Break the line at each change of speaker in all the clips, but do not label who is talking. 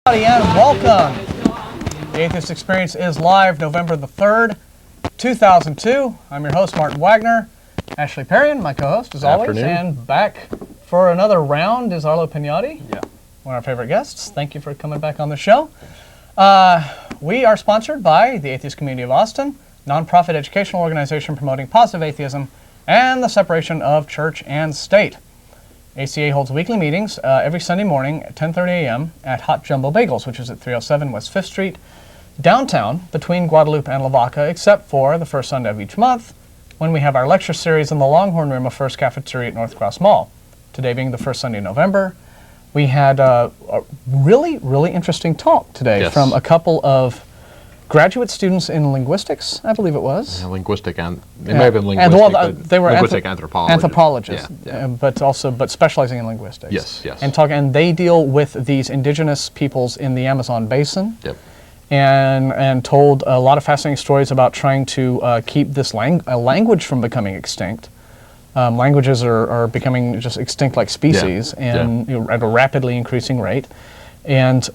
Howdy and welcome. The Atheist Experience is live November the 3rd, 2002. I'm your host, Martin Wagner. Ashley Perrien, my co-host, as always. And back for another round is Arlo Pignotti, one of our favorite guests. Thank you for coming back on the show. We are sponsored by the Atheist Community of Austin, nonprofit educational organization promoting positive atheism and the separation of church and state. ACA holds weekly meetings every Sunday morning at 10:30 a.m. at Hot Jumbo Bagels, which is at 307 West 5th Street, downtown between Guadalupe and Lavaca, except for the first Sunday of each month, when we have our lecture series in the Longhorn Room of First Cafeteria at North Cross Mall. Today being the first Sunday in November, we had a really interesting talk today from a couple of graduate students in linguistics, I believe it was.
Yeah, linguistic, and they may have been linguistic, but
they were
linguistic anthropologists.
Anthropologists, but specializing in linguistics.
Yes.
And they deal with these indigenous peoples in the Amazon basin.
Yep.
And told a lot of fascinating stories about trying to keep this language from becoming extinct. Languages are becoming just extinct like species, and at a rapidly increasing rate. And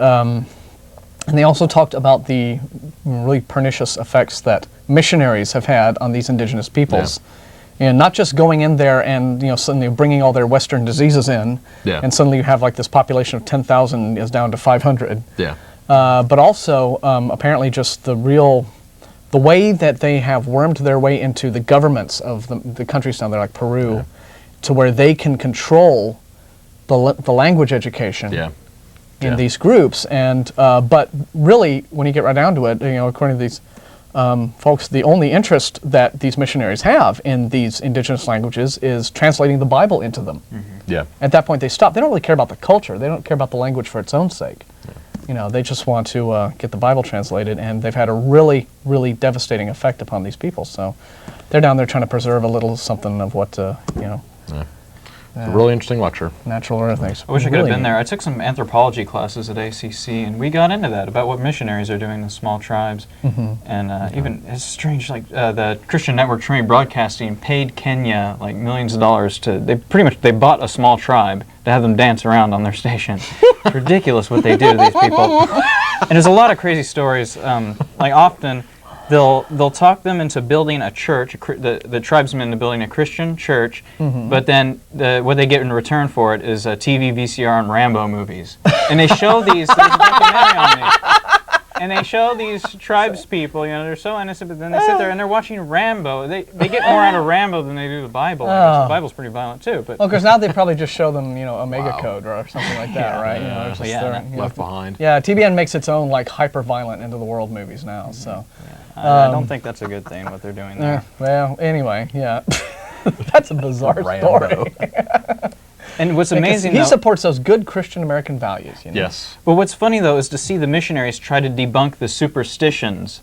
they also talked about the really pernicious effects that missionaries have had on these indigenous peoples. And not just going in there and suddenly bringing all their Western diseases in, and suddenly you have like this population of 10,000 is down to 500. But also apparently just the way that they have wormed their way into the governments of the countries down there, like Peru, to where they can control the language education in these groups. And but really, when you get right down to it, according to these folks, the only interest that these missionaries have in these indigenous languages is translating the Bible into them. At that point, they stop. They don't really care about the culture. They don't care about the language for its own sake. They just want to get the Bible translated, and they've had a really devastating effect upon these people. So they're down there trying to preserve a little something of what,
A really interesting lecture.
Natural earthings.
I wish I could have been there. I took some anthropology classes at ACC, and we got into that, about what missionaries are doing in small tribes. And even, it's strange, like the Christian Network Trinity Broadcasting paid Kenya like millions of dollars to, they bought a small tribe to have them dance around on their station. It's ridiculous what they do to these people. And there's a lot of crazy stories. Like often, they'll talk them into building a church, the tribesmen into building a Christian church, but then what they get in return for it is a TV VCR and Rambo movies. And they show these, there's a documentary on these, and they show these tribes people, they're so innocent, but then they sit there and they're watching Rambo. They get more out of Rambo than they do the Bible. The Bible's pretty violent too. But
because now they probably just show them, Omega Code or something like that, right?
Left Behind.
Yeah, TBN makes its own like hyper-violent Into the World movies now, so.
I don't think that's a good thing, what they're doing there.
Well, anyway, that's a bizarre story.
And what's amazing,
he supports those good Christian American values.
Yes.
But what's funny, though, is to see the missionaries try to debunk the superstitions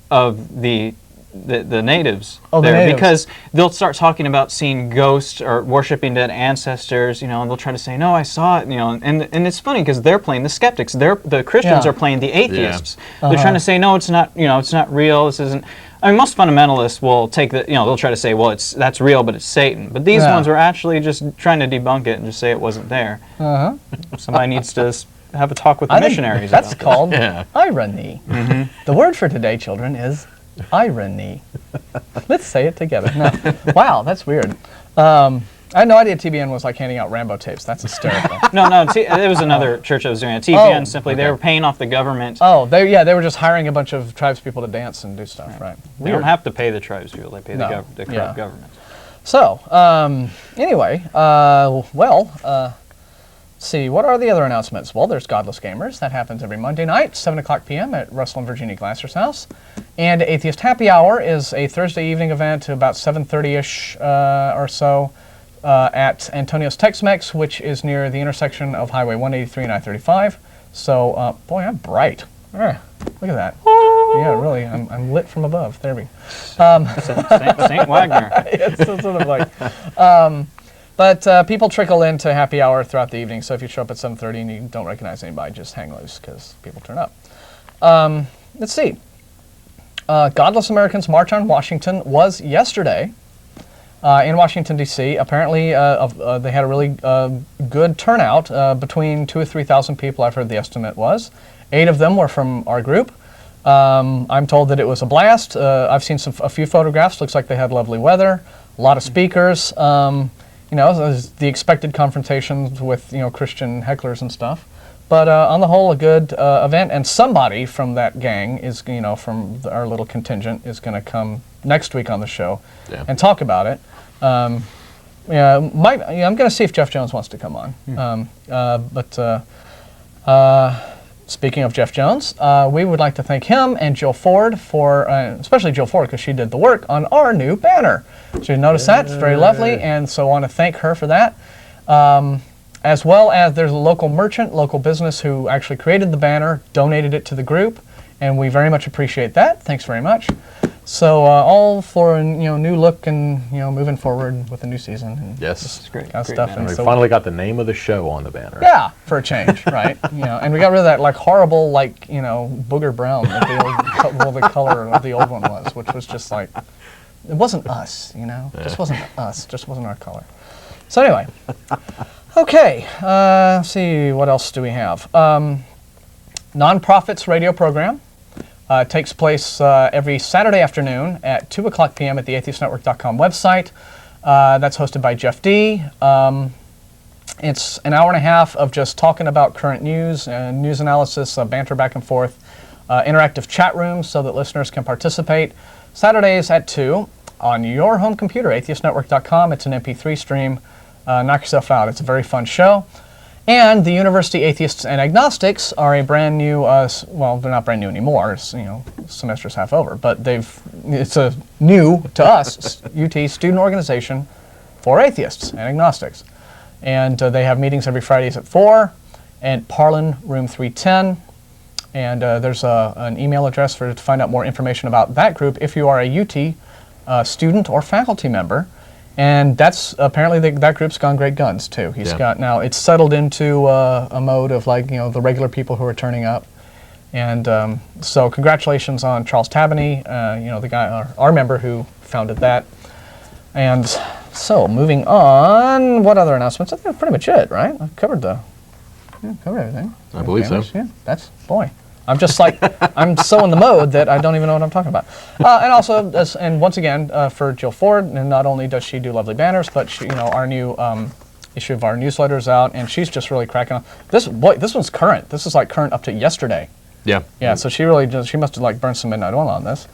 of the natives there, because they'll start talking about seeing ghosts or worshiping dead ancestors, and they'll try to say, no, I saw it, and it's funny because they're playing the skeptics. The Christians are playing the atheists. They're trying to say, no, it's not, it's not real. This isn't. I mean, most fundamentalists will take the, they'll try to say, well, that's real, but it's Satan. But these ones are actually just trying to debunk it and just say it wasn't there. Somebody needs to have a talk with the missionaries.
That's called irony. The word for today, children, is irony. Let's say it together. No. Wow, that's weird. I had no idea TBN was like handing out Rambo tapes. That's hysterical.
No, it was another church that was doing it. TBN they were paying off the government.
They were just hiring a bunch of tribes people to dance and do stuff, right?
They don't have to pay the tribes people. They pay the corrupt government.
So, anyway, let's see, what are the other announcements? Well, there's Godless Gamers. That happens every Monday night, 7 o'clock p.m. at Russell and Virginia Glasser's house. And Atheist Happy Hour is a Thursday evening event to about 7:30-ish or so at Antonio's Tex-Mex, which is near the intersection of Highway 183 and I-35. So, boy, I'm bright. Look at that. Yeah, really, I'm lit from above. There we go.
Saint Wagner.
It's sort of like... But people trickle into happy hour throughout the evening, so if you show up at 7:30 and you don't recognize anybody, just hang loose, because people turn up. Let's see. Godless Americans March on Washington was yesterday. in Washington, D.C. Apparently, they had a really good turnout, between 2,000 or 3,000 people, I've heard the estimate was. 8 of them were from our group. I'm told that it was a blast. I've seen a few photographs. Looks like they had lovely weather, a lot of speakers. You know, the expected confrontations with, you know, Christian hecklers and stuff. But on the whole, a good event. And somebody from that gang is, you know, from our little contingent is going to come next week on the show and talk about it. I'm going to see if Jeff Jones wants to come on. Speaking of Jeff Jones, we would like to thank him and Jill Ford for, especially Jill Ford, because she did the work on our new banner. So you notice that, it's very lovely, and so I want to thank her for that. As well as there's a local merchant, local business who actually created the banner, donated it to the group, and we very much appreciate that. Thanks very much. So all for a new look and moving forward with a new season. And
yes,
it's great.
Stuff.
And we finally got the name of the show on the banner.
Yeah, for a change, right? And we got rid of that like horrible booger brown that the color of the old one was, which was just like it wasn't us, just wasn't us, just wasn't our color. So anyway, okay, let's see what else do we have. Nonprofits radio program. Takes place every Saturday afternoon at 2 o'clock p.m. at the atheistnetwork.com website. That's hosted by Jeff D. It's an hour and a half of just talking about current news, news analysis, banter back and forth, interactive chat rooms so that listeners can participate. Saturdays at 2 on your home computer, atheistnetwork.com. It's an MP3 stream. Knock yourself out. It's a very fun show. And the University Atheists and Agnostics are a brand new, well, they're not brand new anymore, semester's half over, but it's a new, to us, UT student organization for atheists and agnostics. And they have meetings every Fridays at 4 at Parlin, room 310. And there's an email address to find out more information about that group if you are a UT student or faculty member. And that's apparently that group's gone great guns too. He's got now it's settled into a mode of the regular people who are turning up, and so congratulations on Charles Tabany, the guy, our member who founded that. And so moving on, what other announcements? I think that's pretty much it, right? I've covered everything.
I believe so.
Yeah, I'm just like, I'm so in the mode that I don't even know what I'm talking about. And also, and once again, for Jill Ford, and not only does she do lovely banners, but she, our new issue of our newsletter is out, and she's just really cracking on. This one's current. This is like current up to yesterday.
Yeah.
Yeah, so she must have burned some midnight oil on this.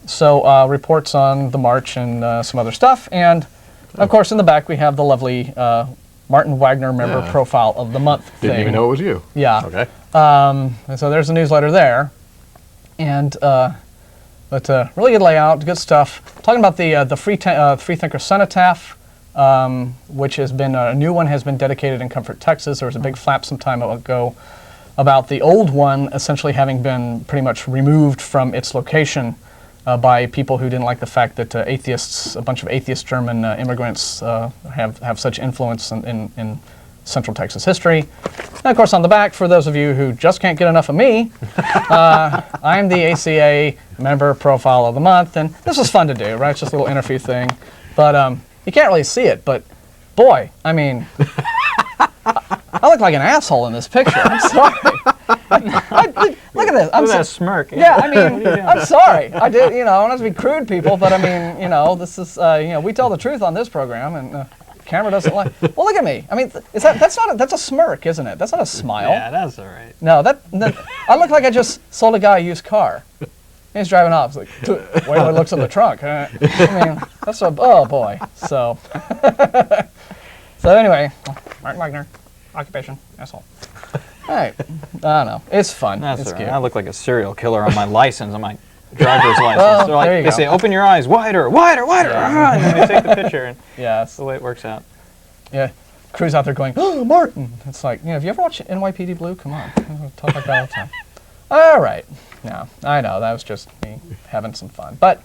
So reports on the march and some other stuff, and of course in the back we have the lovely Martin Wagner member profile of the month thing.
Didn't even know it was you.
Yeah.
Okay.
And so there's a newsletter there, and really good layout, good stuff. Talking about the Freethinker Cenotaph, which has been a new one, has been dedicated in Comfort, Texas. There was a big flap some time ago about the old one essentially having been pretty much removed from its location by people who didn't like the fact that a bunch of atheist German immigrants have such influence in Central Texas history. And of course on the back, for those of you who just can't get enough of me, I'm the ACA member profile of the month, and this was fun to do, right? It's just a little interview thing. But you can't really see it, but boy, I mean, I look like an asshole in this picture. I'm sorry. Look at this.
Look at that smirk.
Yeah, I mean, I'm sorry. I did, I don't have to be crude, people, but I mean, this is, we tell the truth on this program, and camera doesn't like. Well, look at me. I mean, that's a smirk, isn't it? That's not a smile.
Yeah, that's all right.
No, I look like I just sold a guy a used car. He's driving off. It's like, wait till he looks in the trunk. I mean, oh boy. So, anyway, Martin Wagner, occupation, asshole. All right, I don't know. It's fun.
That's
it's
all right.
cute.
I look like a serial killer on my license, on my driver's license.
Well,
They're like,
there you
they
go.
say, open your eyes wider, wider, wider.
Yeah.
And then they take the picture, and
Yeah,
that's the way it works out.
yeah. Crew's out there going, oh, Martin. It's like, have you ever watched NYPD Blue? Come on, talk like that all the time. All right. No, I know that was just me having some fun, but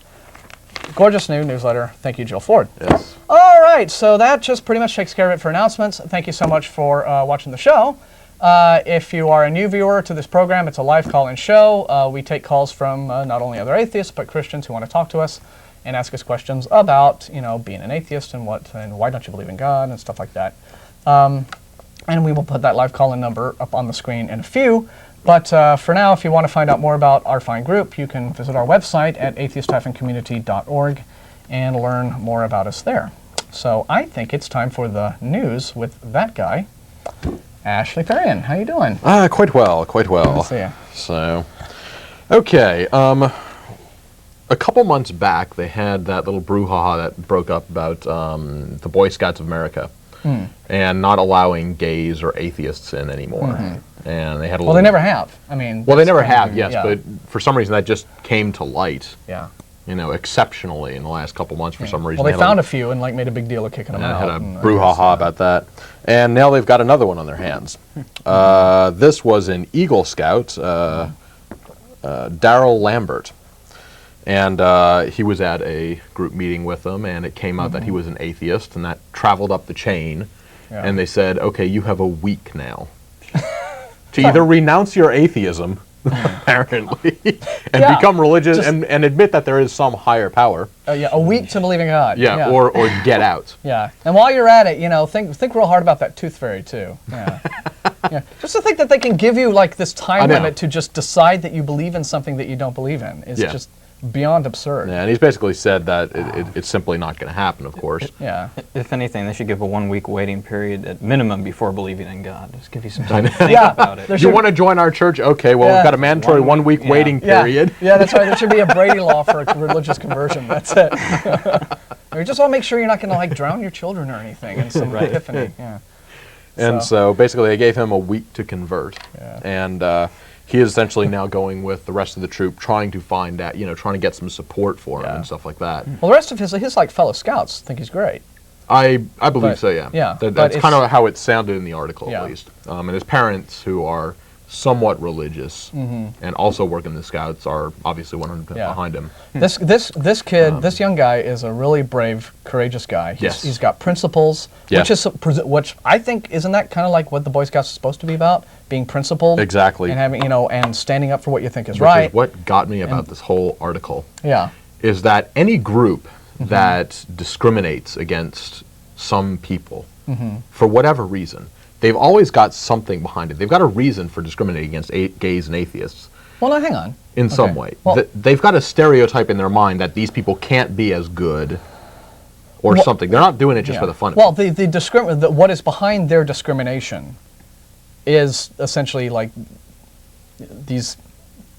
gorgeous new newsletter. Thank you, Jill Ford.
Yes.
All right, so that just pretty much takes care of it for announcements. Thank you so much for watching the show. If you are a new viewer to this program, it's a live call-in show. We take calls from not only other atheists, but Christians who want to talk to us. and ask us questions about, being an atheist and why don't you believe in God and stuff like that. And we will put that live call-in number up on the screen in a few. But for now, if you want to find out more about our fine group, you can visit our website at atheist-community.org and learn more about us there. So I think it's time for the news with that guy, Ashley Perrien. How you doing?
Quite well, quite well.
Let's see.
So, okay, a couple months back, they had that little brouhaha that broke up about the Boy Scouts of America and not allowing gays or atheists in anymore. And they had a
Well, they never have. I mean,
well, they never have, yes,
yeah.
but for some reason that just came to light.
Yeah.
Exceptionally in the last couple months for some reason.
Well, they found a few and made a big deal of kicking them out.
Had a brouhaha about that. And now they've got another one on their hands. This was an Eagle Scout, Darrell Lambert. And he was at a group meeting with them, and it came out that he was an atheist, and that traveled up the chain.
Yeah.
And they said, okay, you have a week now to either renounce your atheism, apparently, and become religious and admit that there is some higher power.
A week to believe in God.
Yeah, or get out.
Yeah, and while you're at it, think real hard about that tooth fairy too. Yeah. Yeah. Just to think that they can give you this time limit to just decide that you believe in something that you don't believe in is just beyond absurd.
Yeah, and he's basically said that it's simply not going to happen, of course.
Yeah.
If anything, they should give a 1 week waiting period at minimum before believing in God. Just give you some time to think about it.
You want to join our church? Okay, well, we've got a mandatory 1 week waiting period.
Yeah, that's right. There should be a Brady law for a religious conversion. That's it. You just want to make sure you're not going to drown your children or anything in some epiphany. Yeah.
And so basically they gave him a week to convert. Yeah. And he is essentially now going with the rest of the troop, trying to find out, trying to get some support for him and stuff like that.
Well, the rest of his fellow scouts think he's great.
I believe so, yeah.
Yeah.
That's kind of how it sounded in the article, at least. And his parents, who are somewhat religious and also work in the Scouts, are obviously 100% behind him.
This kid, this young guy, is a really brave, courageous guy. He's got principles, which I think isn't that kind of like what the Boy Scouts are supposed to be about, being principled,
exactly,
and having and standing up for what you think is
Which
right.
Is what got me about this whole article.
Yeah,
is that any group that discriminates against some people for whatever reason, they've always got something behind it. They've got a reason for discriminating against gays and atheists.
Well, now hang on.
In some way. Well, they've got a stereotype in their mind that these people can't be as good or something. They're not doing it just for the fun of it.
What is behind their discrimination is essentially these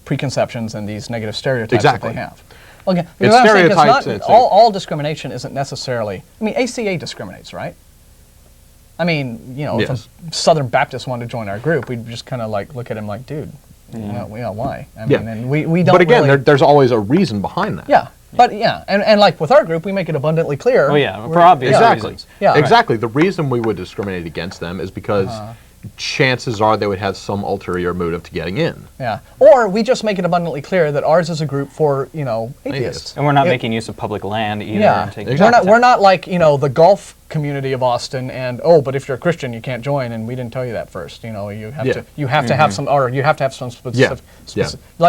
preconceptions and these negative stereotypes that they have. Okay,
it's stereotypes.
All discrimination isn't necessarily. I mean, ACA discriminates, right? I mean, if a Southern Baptist wanted to join our group, we'd just kind of look at him like, dude, why? I mean, and we don't.
But again, there's always a reason behind that.
Yeah, but and with our group, we make it abundantly clear.
Oh yeah, for obvious reasons.
Yeah,
exactly. The reason we would discriminate against them is because chances are they would have some ulterior motive to getting in.
Yeah, or we just make it abundantly clear that ours is a group for atheists,
and we're not making use of public land either.
Yeah, we're not like the golf community of Austin, and but if you're a Christian, you can't join, and we didn't tell you that first. You have to have some, or you have to have some specific.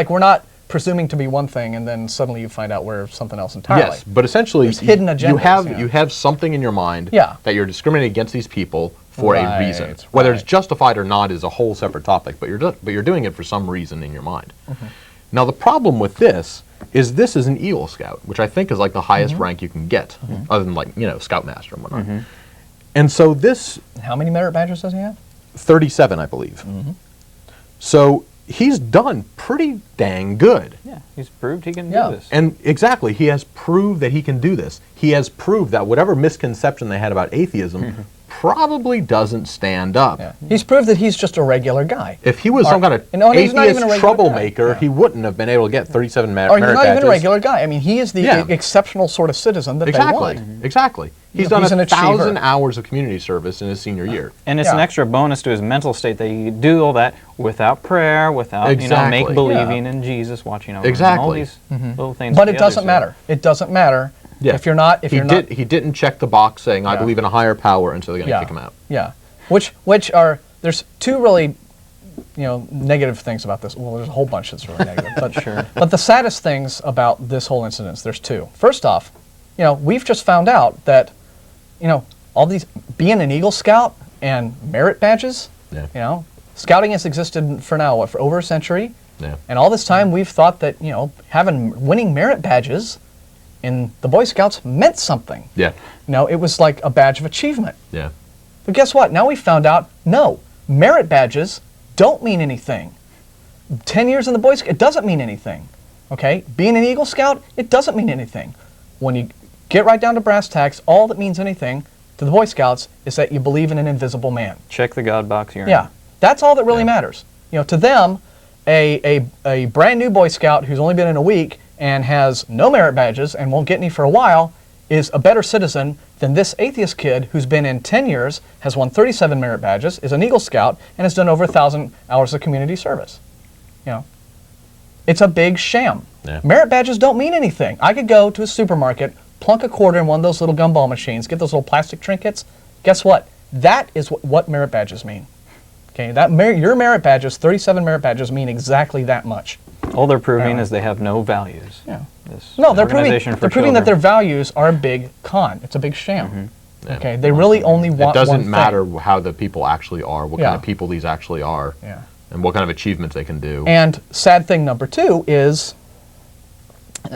We're not presuming to be one thing, and then suddenly you find out we're something else entirely.
Yes, but essentially,
there's hidden agendas.
You have something in your mind that you're discriminating against these people for a reason. Whether it's justified or not is a whole separate topic, but you're doing it for some reason in your mind. Now the problem with this is an Eagle Scout, which I think is the highest rank you can get, other than Scoutmaster and whatnot. And so this.
How many merit badges does he have?
37, I believe. So he's done pretty dang good.
Yeah, he's proved he can do this.
And exactly, he has proved that he can do this. He has proved that whatever misconception they had about atheism probably doesn't stand up.
Yeah. He's proved that he's just a regular guy.
If he was some kind of atheist troublemaker, he wouldn't have been able to get 37 merit badges.
Or he's not even a regular guy. I mean, he is the exceptional sort of citizen that they want.
Exactly. He's done 1,000 hours of community service in his senior year.
And it's an extra bonus to his mental state that he could do all that without prayer, without make-believing in Jesus watching over him, all these little things.
But it doesn't matter. It doesn't matter. Yeah. If you're not,
he didn't check the box saying I believe in a higher power, and so they're going to kick him out.
Yeah, which are there's two really negative things about this. Well, there's a whole bunch that's really negative. But, sure. But the saddest things about this whole incident, there's two. First off, we've just found out that, all these, being an Eagle Scout and merit badges, scouting has existed for now, for over a century. Yeah. And all this time we've thought that, winning merit badges in the Boy Scouts meant something. Yeah. It was like a badge of achievement. Yeah. But guess what? Now we found out, no, merit badges don't mean anything. 10 years in the Boy Scouts, it doesn't mean anything. Okay? Being an Eagle Scout, it doesn't mean anything. When you get right down to brass tacks, all that means anything to the Boy Scouts is that you believe in an invisible man.
Check the God box you're in.
Yeah. That's all that really matters. To them, a brand new Boy Scout who's only been in a week and has no merit badges and won't get any for a while is a better citizen than this atheist kid who's been in 10 years, has won 37 merit badges, is an Eagle Scout, and has done over 1,000 hours of community service. It's a big sham. Yeah. Merit badges don't mean anything. I could go to a supermarket, plunk a quarter in one of those little gumball machines, get those little plastic trinkets. Guess what? That is what merit badges mean. Okay, your merit badges, 37 merit badges, mean exactly that much.
All they're proving is they have no values.
Yeah. They're proving that their values are a big con. It's a big sham. Mm-hmm. Yeah. Okay, they really only want one thing.
It doesn't matter how the people actually are, what kind of people these actually are, and what kind of achievements they can do.
And sad thing number two is,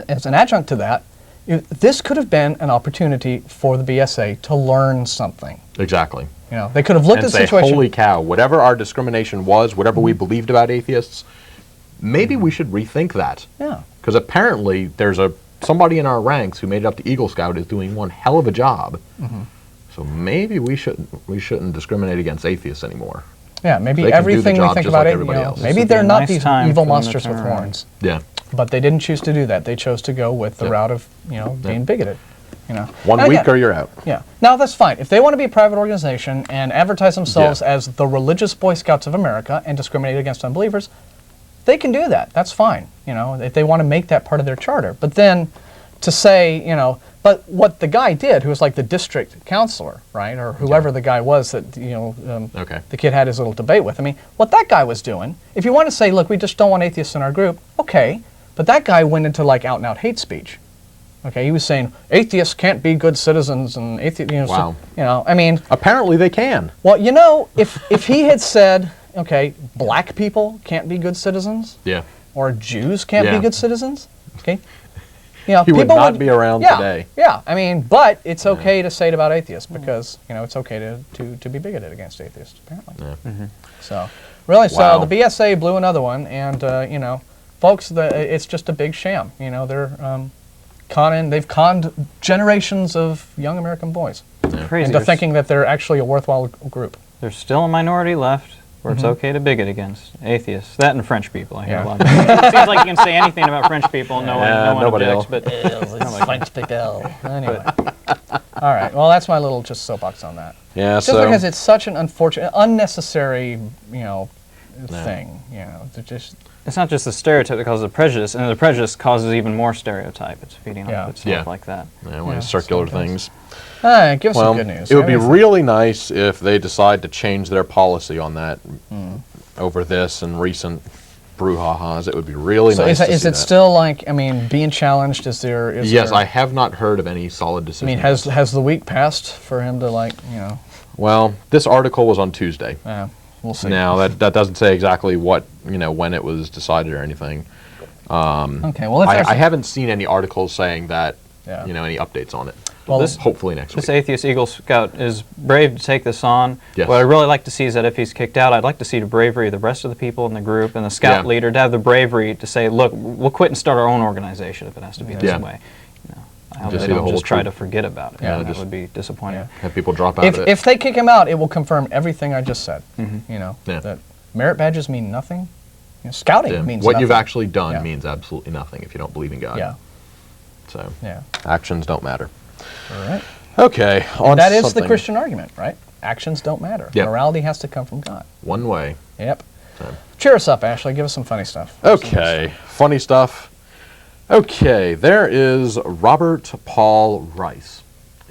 as an adjunct to that, this could have been an opportunity for the BSA to learn something.
Exactly.
They could have looked at the situation.
Holy cow, whatever our discrimination was, whatever we believed about atheists, maybe we should rethink that. Yeah. Because apparently there's somebody in our ranks who made it up to Eagle Scout is doing one hell of a job. Mm-hmm. So maybe we shouldn't discriminate against atheists anymore.
Yeah, maybe everything we think about it, maybe they're not these evil monsters with horns. Yeah. But they didn't choose to do that. They chose to go with the route of, being bigoted.
1 week or you're out.
Yeah. Now that's fine. If they want to be a private organization and advertise themselves as the religious Boy Scouts of America and discriminate against unbelievers, they can do that. That's fine. If they want to make that part of their charter. But then to say, but what the guy did, who was like the district counselor, right, or whoever the guy was that the kid had his little debate with. I mean, what that guy was doing. If you want to say, look, we just don't want atheists in our group, okay. But that guy went into like out and out hate speech. Okay, he was saying atheists can't be good citizens, and
wow.
I mean,
apparently they can.
Well, if he had said, okay, black people can't be good citizens, or Jews can't be good citizens, okay,
he people would not be around today.
Yeah, I mean, but it's okay to say it about atheists because it's okay to be bigoted against atheists apparently. Yeah. Mm-hmm. So really, so the BSA blew another one, and folks, it's just a big sham. They're they've conned generations of young American boys into thinking that they're actually a worthwhile group.
There's still a minority left where it's okay to bigot against atheists. That and French people. I hear a lot of it seems like you can say anything about French people, no one objects. But
French people. Anyway. All right. Well, that's my little just soapbox on that.
Yeah.
Just because it's such an unfortunate, unnecessary, thing.
It's not just the stereotype that causes the prejudice, and the prejudice causes even more stereotype. It's feeding off itself like that.
Yeah, one of these circular things.
Give us some good news.
It would be really nice if they decide to change their policy on that over this and recent brouhahas. It would be really nice to see
is it still being challenged?
Yes, I have not heard of any solid decision.
I mean, has the week passed for him to
Well, this article was on Tuesday.
We'll see.
Now that doesn't say exactly what when it was decided or anything.
Okay. Well,
I haven't seen any articles saying that. Any updates on it. Well, hopefully next week.
This atheist Eagle Scout is brave to take this on.
Yes.
What I'd really like to see is that if he's kicked out, I'd like to see the bravery of the rest of the people in the group and the scout leader to have the bravery to say, look, we'll quit and start our own organization if it has to be this way. I hope they don't just try to forget about it. Yeah, that would be disappointing.
Have people drop out of it.
If they kick him out, it will confirm everything I just said. That merit badges mean nothing. Scouting means
what
nothing.
You've actually done means absolutely nothing if you don't believe in God.
Yeah.
So actions don't matter.
All right.
Okay.
That is the Christian argument, right? Actions don't matter. Yep. Morality has to come from God.
One way.
Yep. So. Cheer us up, Ashley. Give us some funny stuff.
Okay. Funny stuff. Okay. There is Robert Paul Rice.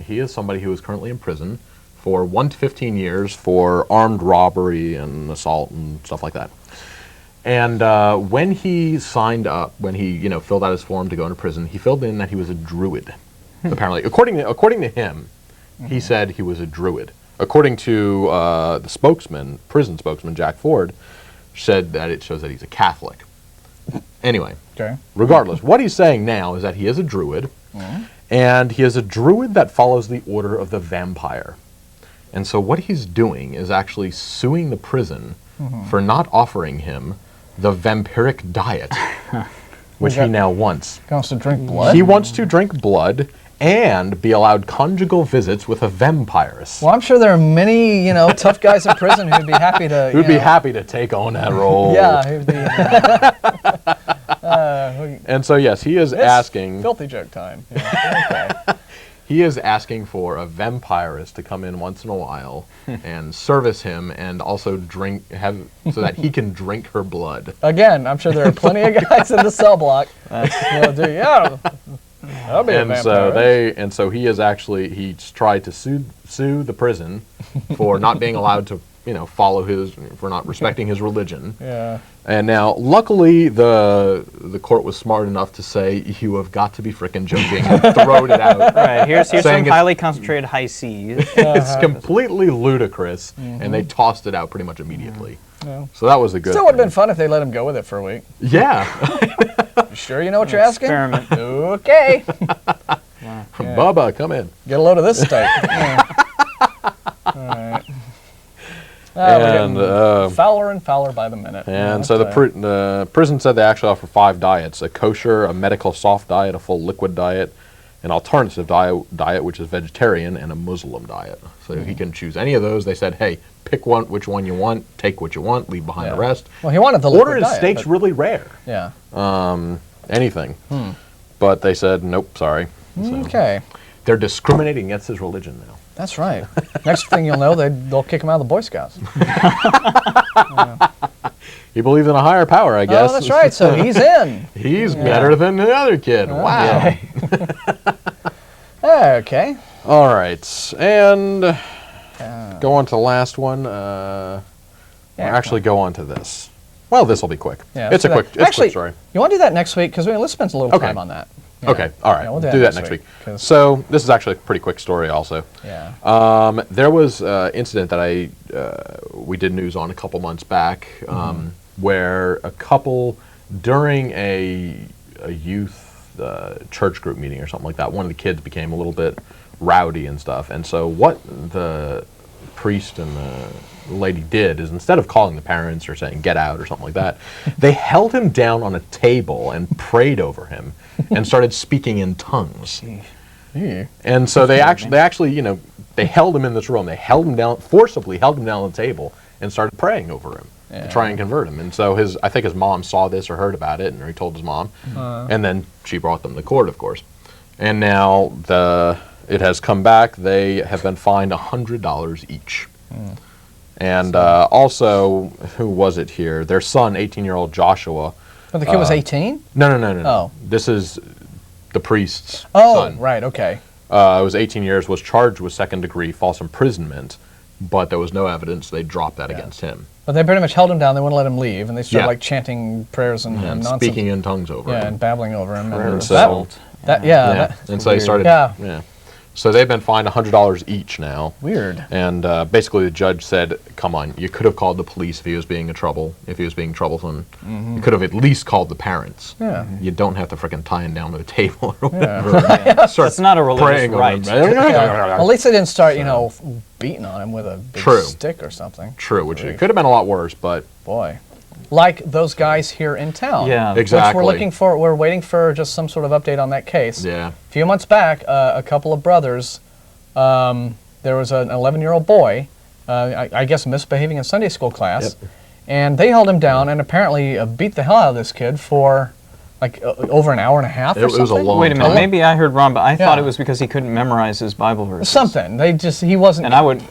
He is somebody who is currently in prison for 1 to 15 years for armed robbery and assault and stuff like that. And when he signed up, when he filled out his form to go into prison, he filled in that he was a Druid. Apparently, according to him, he said he was a Druid. According to the spokesman, prison spokesman Jack Ford, said that it shows that he's a Catholic. Anyway, regardless, what he's saying now is that he is a Druid, and he is a Druid that follows the order of the vampire. And so what he's doing is actually suing the prison for not offering him the vampiric diet, which he now wants.
He wants to drink blood?
He wants to drink blood and be allowed conjugal visits with a vampirist.
Well, I'm sure there are many, tough guys in prison who'd be happy to.
Who'd be happy to take on that role.
Yeah, who'd be.
And so yes, he is asking.
Filthy joke time. Yeah, okay.
He is asking for a vampirist to come in once in a while and service him, and also so that he can drink her blood.
Again, I'm sure there are plenty of guys in the cell block. That'll be a vampire.
So he's tried to sue the prison for not being allowed to follow for not respecting his religion.
Yeah.
And now, luckily, the court was smart enough to say, you have got to be frickin' joking, and throwed it out.
Right, here's some highly concentrated high C.
It's completely ludicrous, and they tossed it out pretty much immediately.
Yeah.
So that was a good
Still would have been fun if they let him go with it for a week.
Yeah.
You sure you know what you're asking?
Experiment.
Okay.
Bubba, come in.
Get a load of this steak. All right.
And
fouler and fouler by the minute.
And so the prison said they actually offer 5 diets: a kosher, a medical soft diet, a full liquid diet, an alternative diet which is vegetarian, and a Muslim diet. So he can choose any of those. They said, hey, pick which one you want, take what you want, leave behind the rest.
Well, he wanted the liquid diet.
Order his steaks really rare.
Yeah.
Anything. But they said, nope, sorry. So
Okay.
they're discriminating against his religion now.
That's right. Next thing you'll know, they'll kick him out of the Boy Scouts.
He believes in a higher power, I guess.
Oh, that's right. So he's in.
He's better than the other kid. Wow.
Okay.
All right. And go on to the last one. Actually, go on to this. Well, this will be quick.
Yeah,
it's a quick story.
You want to do that next week? Because let's spend a little time on that. Yeah.
Okay, all right.
We'll
do that next week. So this is actually a pretty quick story also.
Yeah.
There was an incident that we did news on a couple months back where a couple, during a youth church group meeting or something like that, one of the kids became a little bit rowdy and stuff. And so what the priest and the lady did is, instead of calling the parents or saying get out or something like that, they held him down on a table and prayed over him and started speaking in tongues. And so they actually they held him in this room. They forcibly held him down on the table and started praying over him to try and convert him. And so I think his mom saw this or heard about it, and he told his mom, and then she brought them to court, of course. And now it has come back. They have been fined $100 each. And also, who was it here? Their son, 18-year-old Joshua.
But the kid was 18?
No.
Oh.
This is the priest's son.
Oh, right, okay.
Was 18 years, was charged with second-degree false imprisonment, but there was no evidence. They dropped that against him.
But they pretty much held him down. They wouldn't let him leave, and they started chanting prayers and nonsense.
Speaking in tongues over him.
Yeah, and babbling over him.
And so they started. Yeah. So they've been fined $100 each now.
Weird.
And basically the judge said, come on, you could have called the police if he was being troublesome. You could have at least called the parents.
Yeah.
You don't have to frickin' tie him down to a table or whatever.
It's not a religious right.
At least they didn't start, beating on him with a big stick or something.
True, which it could have been a lot worse, but...
Boy. Like those guys here in town.
Yeah,
exactly.
Which we're waiting for just some sort of update on that case.
Yeah.
A few months back, a couple of brothers, there was an 11-year-old boy, I guess misbehaving in Sunday school class, and they held him down and apparently beat the hell out of this kid for over an hour and a half or something.
It was a long
Wait a minute,
time.
maybe I heard wrong, but I thought it was because he couldn't memorize his Bible verses.
Something. He wasn't.
And I would...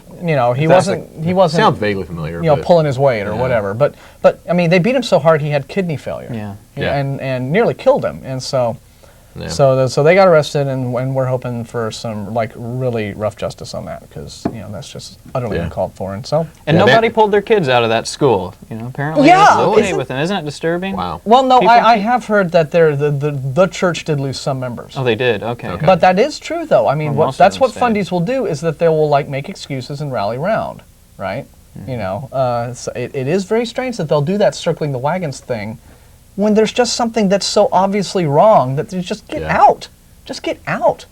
he wasn't.
Sounds vaguely familiar.
Pulling his weight or whatever. But I mean, they beat him so hard he had kidney failure.
Yeah.
And nearly killed him. And so,
Yeah.
So they got arrested, and we're hoping for some like really rough justice on that, because that's just utterly uncalled for. And
nobody pulled their kids out of that school. Apparently it's okay with them. Isn't it disturbing?
Wow.
Well, no, I have heard that the church did lose some members.
Oh, they did. Okay.
But that is true, though. I mean, that's what
stayed.
fundies will do, is that they will like make excuses and rally round, right? So it is very strange that they'll do that circling the wagons thing, when there's just something that's so obviously wrong that you just get out. Just get out.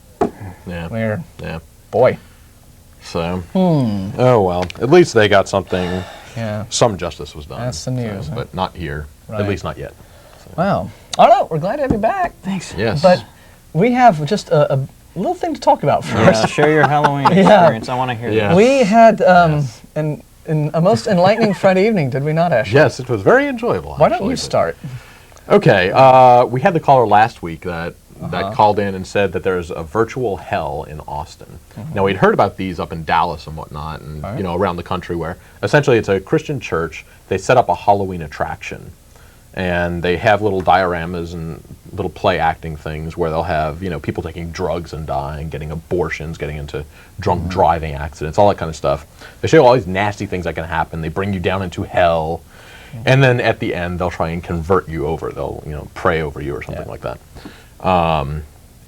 Yeah.
Weird.
Yeah.
Boy.
So, oh well. At least they got something.
Yeah.
Some justice was done.
That's the news.
But not here.
Right.
At least not yet. So.
Wow. Oh no, we're glad to have you back. Thanks.
Yes.
But we have just a little thing to talk about first.
Yeah, share your Halloween experience. I want to hear that.
We had a most enlightening Friday evening, did we not, Ashley?
Yes, it was very enjoyable.
Why don't you start?
Okay, we had the caller last week that called in and said that there's a virtual hell in Austin. Now, we'd heard about these up in Dallas and whatnot, and around the country, where essentially it's a Christian church. They set up a Halloween attraction, and they have little dioramas and little play acting things where they'll have people taking drugs and dying, getting abortions, getting into drunk driving accidents, all that kind of stuff. They show all these nasty things that can happen. They bring you down into hell. And then at the end, they'll try and convert you over. They'll, pray over you or something like that.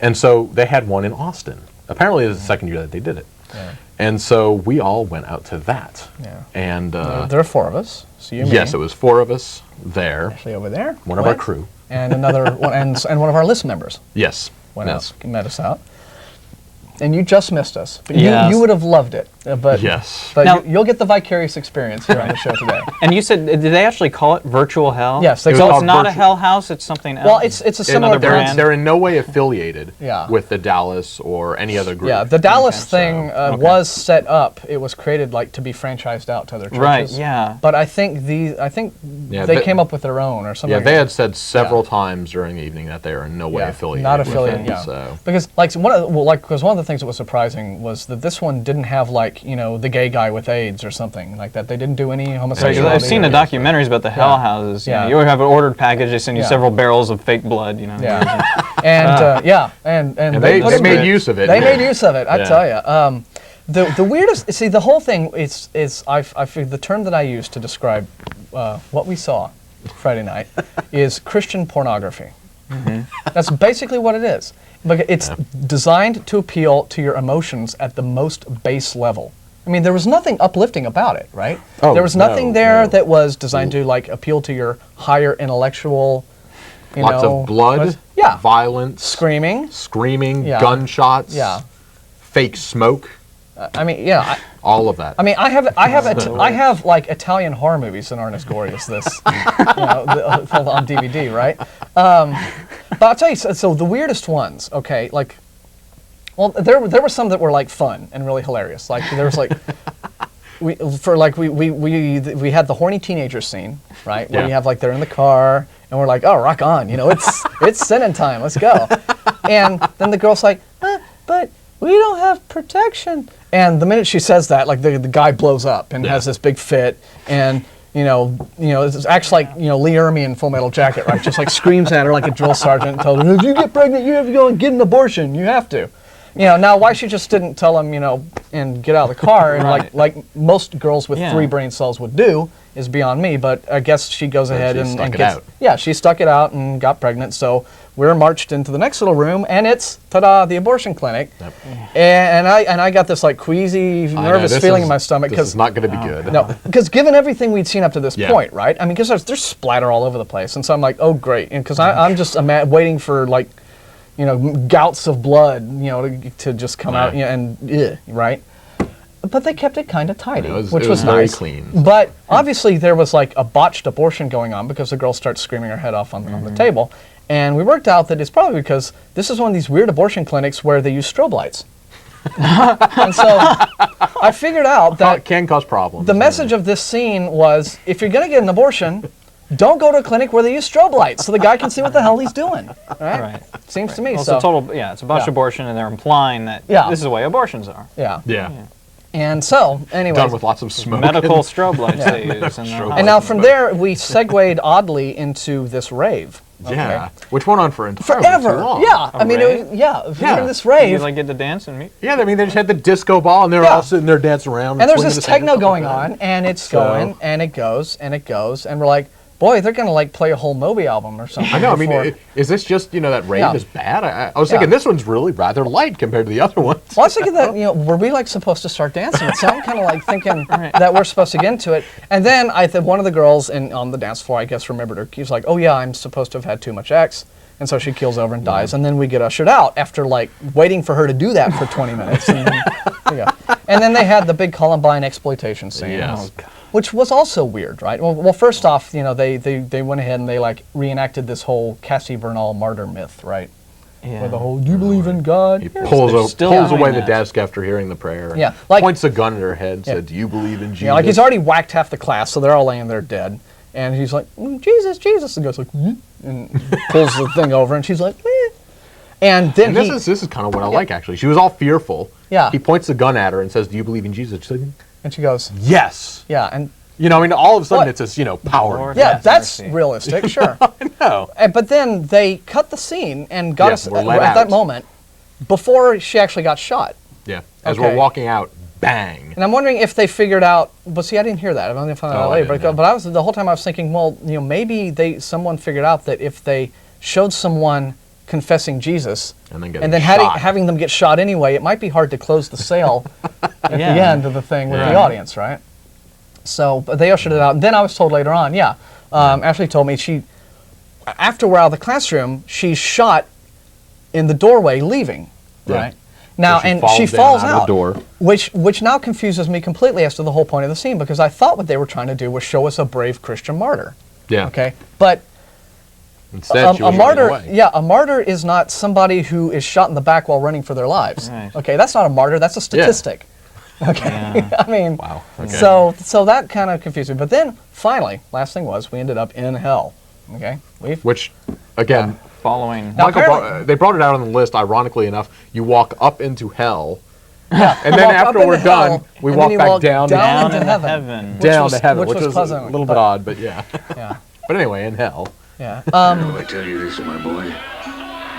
And so they had one in Austin. Apparently, it was the second year that they did it. Yeah. And so we all went out to that. Yeah. And
there are 4 of us. So you,
yes, it was 4 of us there.
Actually, over there.
One of our crew.
And another one, and one of our list members.
Yes.
Went out, met us out. And you just missed us. But you would have loved it. But now, you'll get the vicarious experience here on the show today.
And you said, did they actually call it virtual hell?
Yes.
So it's not a hell house, it's something else?
Well, it's a similar brand.
They're in no way affiliated with the Dallas or any other group.
Yeah, the Dallas thing was set up. It was created to be franchised out to other churches.
Right, yeah.
But I think they came up with their own or something.
Yeah, they had said several times during the evening that they are in no way affiliated.
Not affiliated,
with it, so.
Because one of the things that was surprising was that this one didn't have the gay guy with AIDS or something like that. They didn't do any homosexuality.
I've seen the documentaries about the hell houses. Yeah. You have an ordered package. They send you several barrels of fake blood.
Yeah. and
they made use of it.
They made use of it. I tell you. The weirdest. See, the whole thing is I figured the term that I use to describe what we saw Friday night is Christian pornography. That's basically what it is. But it's designed to appeal to your emotions at the most base level. I mean, there was nothing uplifting about it, right? There was nothing there that was designed to appeal to your higher intellectual,
Lots of blood, violence,
screaming,
gunshots, fake smoke. All of that.
I mean, I have Italian horror movies that aren't as gory as this, on DVD, right? But I'll tell you, so the weirdest ones, okay, there were some that were fun and really hilarious. There was we had the horny teenager scene, right? Where you have they're in the car and we're oh, rock on, it's sinning time, let's go. And then the girl's but we don't have protection. And the minute she says that, the guy blows up and has this big fit, and it acts like Lee Ermey in Full Metal Jacket, right? Just screams at her like a drill sergeant and tells her, if you get pregnant, you have to go and get an abortion. You have to. Now why she just didn't tell him, and get out of the car, and like most girls with 3 brain cells would do, is beyond me. But I guess she goes ahead and
stuck it
gets
out.
Yeah, she stuck it out and got pregnant. So we're marched into the next little room, and it's the abortion clinic. Yep. And I got this queasy, nervous feeling in my stomach
because it's not going to be good.
No, because given everything we'd seen up to this point, right? I mean, because there's splatter all over the place, and so I'm oh great, and because I'm just waiting for gouts of blood, to just come out, and right. But they kept it kind of tidy, which was
very
nice.
Clean.
But obviously there was a botched abortion going on because the girl starts screaming her head off on the table. And we worked out that it's probably because this is one of these weird abortion clinics where they use strobe lights. And so I figured out that
it can cause problems.
The message of this scene was, if you're going to get an abortion, don't go to a clinic where they use strobe lights so the guy can see what the hell he's doing. Right? Seems to me.
Well, so. It's a botched abortion, and they're implying that this is the way abortions are.
Yeah.
And so, anyway.
Done with lots of smoke.
Medical strobe lights they use.
And now from there, we segued oddly into this rave. Okay?
Yeah, which went on for entirely
Forever.
too long.
Yeah, I mean, it was,
Yeah.
in this rave.
You like get to dance and meet.
Yeah, I mean, they just had the disco ball, and they were all sitting there dancing around.
And there's
swinging
this
the thing
techno
and stuff
going
like
on, and it's going, and it goes, and it goes, and we're like, boy, they're gonna like play a whole Moby album or something.
I know. I mean,
before-
is this just that rave
Yeah.
is bad? I was thinking this one's really rather light compared to the other ones.
Well, I was thinking that, were we like supposed to start dancing? So I'm kind of like thinking that we're supposed to get into it. And then one of the girls on the dance floor, I guess, remembered her. She's like, oh yeah, I'm supposed to have had too much X. And so she keels over and dies. And then we get ushered out after like waiting for her to do that for 20 minutes. And then, and then they had the big Columbine exploitation scene.
Yes.
Which was also weird, right? Well, first off, they went ahead and they like reenacted this whole Cassie Bernal martyr myth, right?
Yeah.
Where the whole, do you believe in God?
He pulls
still
away
doing
the
that.
desk after hearing the prayer.
Yeah, like-
points a gun at her head and said, "Do you believe in Jesus?"
Yeah, like he's already whacked half the class, so they're all laying there dead. And he's like, Jesus, Jesus. And goes like, and pulls the thing over, and she's like, And then
this is kind of what I like, actually. She was all fearful.
Yeah.
He points the gun at her and says, "Do you believe in Jesus?" She's like,
and she goes,
"Yes."
yeah, and
I mean, all of a sudden
What?
it's this, power.
Lord.
yeah,
Yes,
that's
mercy.
realistic, sure.
No.
But then they cut the scene and got us
we're
at
let
that
out.
moment before she actually got shot.
Yeah. As
Okay.
we're walking out, bang.
And I'm wondering if they figured out. But see, I didn't hear that. I only found out
I
later.
didn't know.
But I was the whole time I was thinking, well, maybe someone figured out that if they showed someone confessing Jesus
And then
having them get shot anyway, it might be hard to close the sale at the end of the thing with the audience, right? So but they ushered it out. And then I was told later on, Ashley told me after we're out of the classroom, she's shot in the doorway leaving,
Yeah.
right? Now,
So
and she
down
falls
out
out,
the door.
which now confuses me completely as to the whole point of the scene, because I thought what they were trying to do was show us a brave Christian martyr.
Yeah.
Okay, but
Instead, she
a
was
martyr,
running away.
yeah, a martyr is not somebody who is shot in the back while running for their lives.
Right.
Okay, that's not a martyr. That's a statistic. Okay,
Yeah.
I mean,
Wow. Okay.
so that kind of confused me. But then finally, last thing was we ended up in hell. Okay,
Which, again,
Following.
Now,
they brought it out on the list. Ironically enough, you walk up into hell,
yeah,
and then
walk up
after
into
we're
hell,
done, we
and
walk
then you
back
walk
down
Down
into
into
heaven.
heaven.
down
was-
to heaven,
which
which
was
was a
pleasant,
little bit
but-
odd, but yeah.
Yeah,
But anyway, in hell.
yeah.
How do I tell you this, my boy?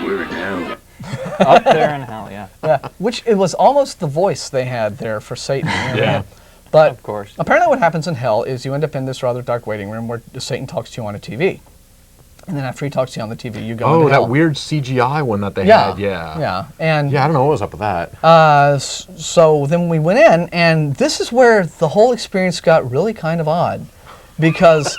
We're in hell.
Up there in hell, yeah.
Yeah, which it was almost the voice they had there for Satan.
Yeah.
But
Of course.
apparently what happens in hell is you end up in this rather dark waiting room where Satan talks to you on a TV. And then after he talks to you on the TV, you go into hell.
That weird CGI one that they
Yeah,
had, yeah.
yeah. And
Yeah, I don't know what was up with that.
so then we went in, and this is where the whole experience got really kind of odd. Because,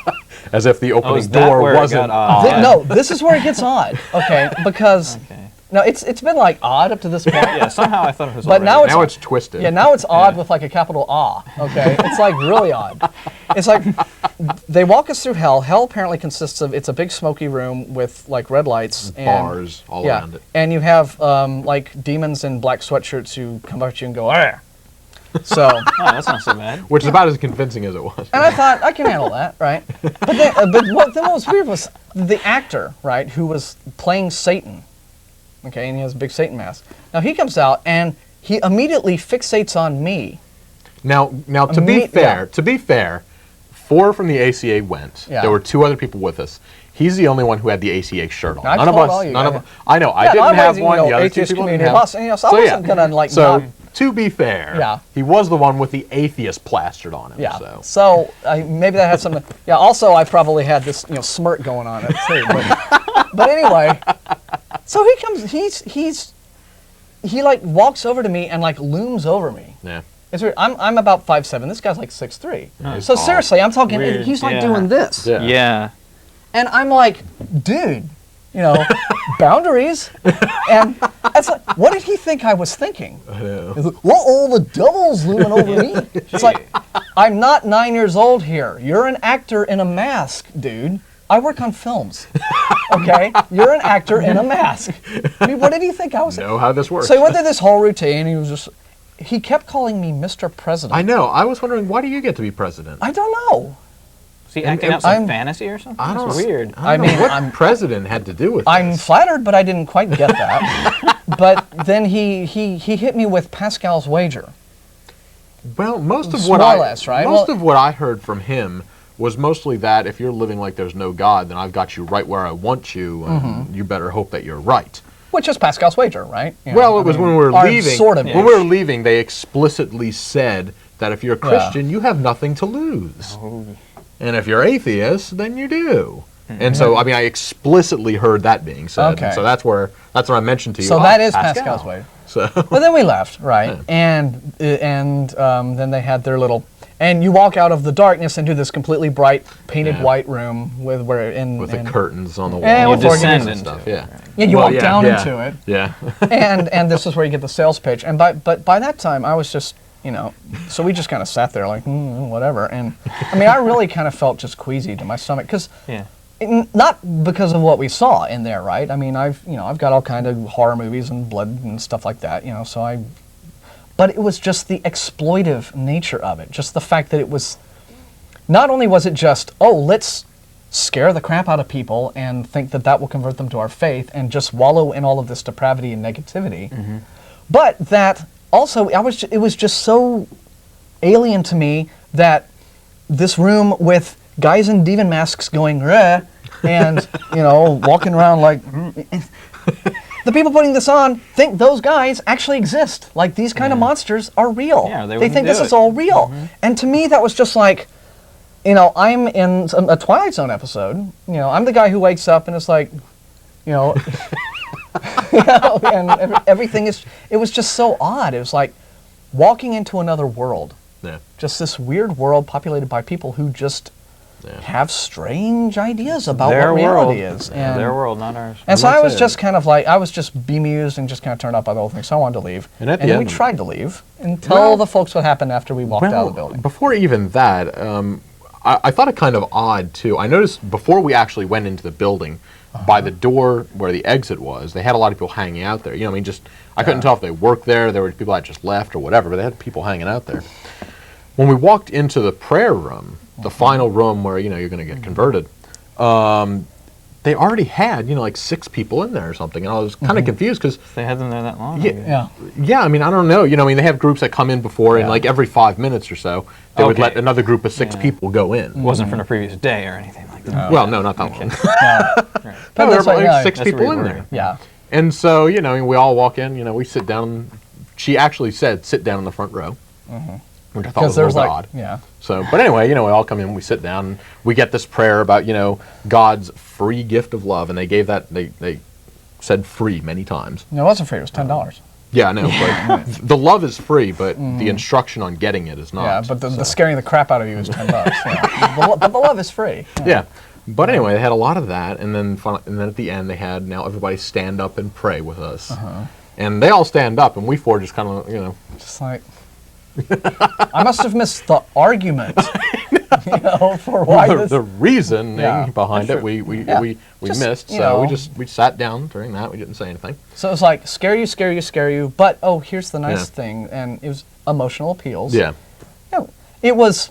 As if the opening
is that
door
where it
wasn't
got odd?
no, this is where it gets odd, okay? Because,
Okay.
no, it's been like odd up to this point.
Yeah, somehow I thought it was
But now
already.
Now it's twisted.
Yeah, now it's odd with like a capital Ah, okay? It's like really odd. It's like they walk us through hell. Hell apparently consists of, it's a big smoky room with like red lights and
Bars all around it.
and you have like demons in black sweatshirts who come up to you and go, "Arr!" So,
Oh, that's not so bad.
Which is about as convincing as it was.
and I thought I can handle that, right? But what was weird was the actor, right, who was playing Satan. Okay, and he has a big Satan mask. Now he comes out and he immediately fixates on me.
Now, to be fair, 4 from the ACA went.
Yeah.
There were 2 other people with us. He's the only one who had the ACA shirt on.
I
none of
told
us.
all you
None of
guys.
us. I know. I
Yeah,
didn't
I'm
have
raising,
one. The other 2
atheist
people
community
didn't have.
boss, so I wasn't gonna like
So
not.
to be fair,
Yeah.
he was the one with the atheist plastered on him.
Yeah.
So.
So maybe that had something. Yeah. Also, I probably had this smirk going on it too. But anyway, so he comes. He like walks over to me and like looms over me.
Yeah.
It's weird. I'm about 5'7". This guy's like 6'3".
He's
So
tall.
seriously, I'm talking.
Weird,
He's like
yeah.
doing this.
Yeah.
Yeah.
And I'm like, dude, boundaries. And it's like, what did he think I was thinking?
I know.
He's like, uh-oh, the devil's looming over me. It's like, I'm not 9 years old here. You're an actor in a mask, dude. I work on films. Okay? You're an actor in a mask. I mean, what did he think I was
Know how this works.
So he went through this whole routine. He kept calling me Mr. President.
I know. I was wondering, why do you get to be president?
I don't know.
Was he acting out some fantasy or something?
I don't
That's weird.
I don't know
mean,
what president had to do with
I'm
this.
flattered, but I didn't quite get that. But then he hit me with Pascal's wager.
Well, most of
More
what
or less, right?
most
Well-
of what I heard from him was mostly that if you're living like there's no God, then I've got you right where I want you, and you better hope that you're right.
Which is Pascal's wager, right?
Well, it was when we were leaving.
Sort of
when we were leaving, they explicitly said that if you're a Christian, you have nothing to lose.
Oh.
And if you're atheist, then you do. And so, I mean, I explicitly heard that being said.
Okay.
And so that's what I mentioned to you.
So that is Pascal's way.
So.
Well, then we left, right? And then they had their little. And you walk out of the darkness into this completely bright, painted white room with
the curtains on the wall.
And with
descend
and
stuff.
Yeah.
Yeah, you walk down into it.
Yeah.
and this is where you get the sales pitch. And by that time, I was just, so we just kind of sat there like, whatever. And I mean, I really kind of felt just queasy to my stomach because, not because of what we saw in there, right? I mean, I've got all kind of horror movies and blood and stuff like that, but it was just the exploitive nature of it. Just the fact that it was, not only was it just, let's scare the crap out of people and think that will convert them to our faith and just wallow in all of this depravity and negativity, but that also, it was just so alien to me that this room with guys in demon masks going, "Reh," and, walking around like, the people putting this on think those guys actually exist. Like, these kind of monsters are real.
Yeah,
they think this is all real. And to me, that was just like, I'm in a Twilight Zone episode. I'm the guy who wakes up and it's like, and everything it was just so odd. It was like walking into another world.
Yeah.
Just this weird world populated by people who just have strange ideas about what reality is. And
their world, not ours.
And so I was just kind of like, I was just bemused and just kind of turned off by the whole thing, so I wanted to leave. And then we tried to leave and tell the folks what happened after we walked out of the building.
Before even that, I thought it kind of odd, too. I noticed before we actually went into the building, by the door where the exit was, they had a lot of people hanging out there. I couldn't tell if they worked there, there were people that just left or whatever, but they had people hanging out there. When we walked into the prayer room, the final room where, you're going to get converted, they already had, like 6 people in there or something, and I was kind of confused because...
They had them there that long?
Yeah, I mean, I don't know. They have groups that come in before, and like every 5 minutes or so, they would let another group of 6 people go in.
It wasn't from the previous day or anything like that.
Well, no, not that long.
But
there were like 6 people in there.
Yeah.
And so, we all walk in, we sit down. She actually said, sit down in the front row. Which I thought was a little odd.
Yeah.
So, but anyway, we all come in, we sit down, and we get this prayer about, God's free gift of love, and they gave that, they said free many times.
No, it wasn't free, it was $10.
Yeah, I know, but the love is free, but the instruction on getting it is not.
Yeah, but the scaring the crap out of you is $10. But the love is free.
Yeah. But anyway, they had a lot of that, and then at the end, they had now everybody stand up and pray with us. And they all stand up, and we 4 just kind of,
Just like... I must have missed the argument, for why
the reasoning behind it. We missed, so we sat down during that. We didn't say anything.
So it was like scare you, but here's the nice thing, and it was emotional appeals.
Yeah,
it was.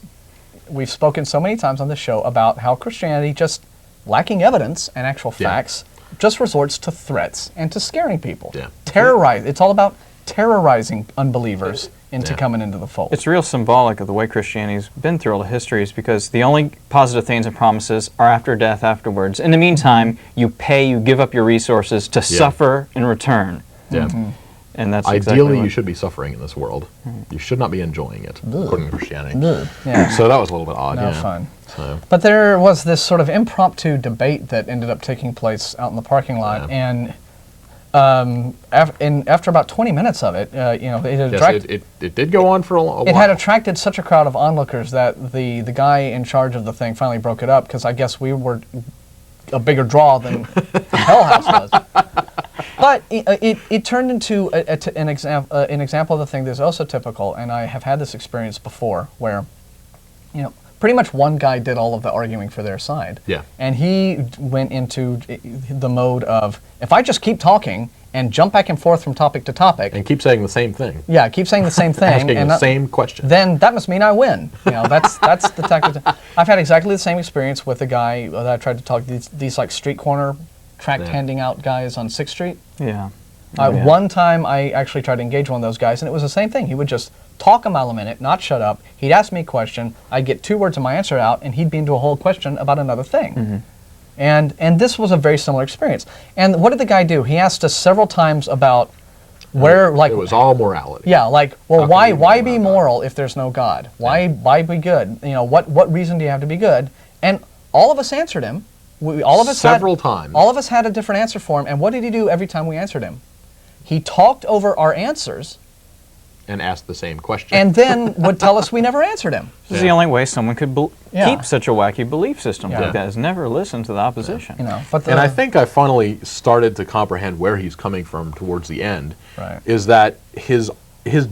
We've spoken so many times on this show about how Christianity, just lacking evidence and actual facts, just resorts to threats and to scaring people.
Yeah,
terrorize. It's all about terrorizing unbelievers into coming into the fold.
It's real symbolic of the way Christianity's been through all the histories, because the only positive things and promises are after death afterwards. In the meantime, you give up your resources to suffer in return.
Yeah.
And that's
ideally you should be suffering in this world. You should not be enjoying it, according to Christianity.
Yeah.
So that was a little bit odd.
No fun. So. But there was this sort of impromptu debate that ended up taking place out in the parking lot, and after about 20 minutes of it,
it did go on for a while.
It had attracted such a crowd of onlookers that the guy in charge of the thing finally broke it up, because I guess we were a bigger draw than Hell House was. But it turned into an example of the thing that's also typical, and I have had this experience before, where pretty much one guy did all of the arguing for their side.
Yeah.
And he went into the mode of, if I just keep talking and jump back and forth from topic to topic.
And keep saying the same thing.
Yeah, keep saying the same thing.
Asking the same question.
Then that must mean I win. That's the tactic. I've had exactly the same experience with a guy that I tried to talk, these like street corner tract handing out guys on 6th Street.
Yeah.
One time I actually tried to engage one of those guys, and it was the same thing. He would just talk a mile a minute, not shut up. He'd ask me a question. I'd get 2 words of my answer out, and he'd be into a whole question about another thing. And this was a very similar experience. And what did the guy do? He asked us several times about where, like,
it was all morality.
Yeah, like, well, why be moral if there's no God? Why be good? You know, what reason do you have to be good? And all of us answered him. All of us
several times.
All of us had a different answer for him. And what did he do every time we answered him? He talked over our answers
and asked the same question.
And then would tell us we never answered him.
This is the only way someone could keep such a wacky belief system like that, is never listen to the opposition.
You know,
and I think I finally started to comprehend where he's coming from towards the end,
right.
is that his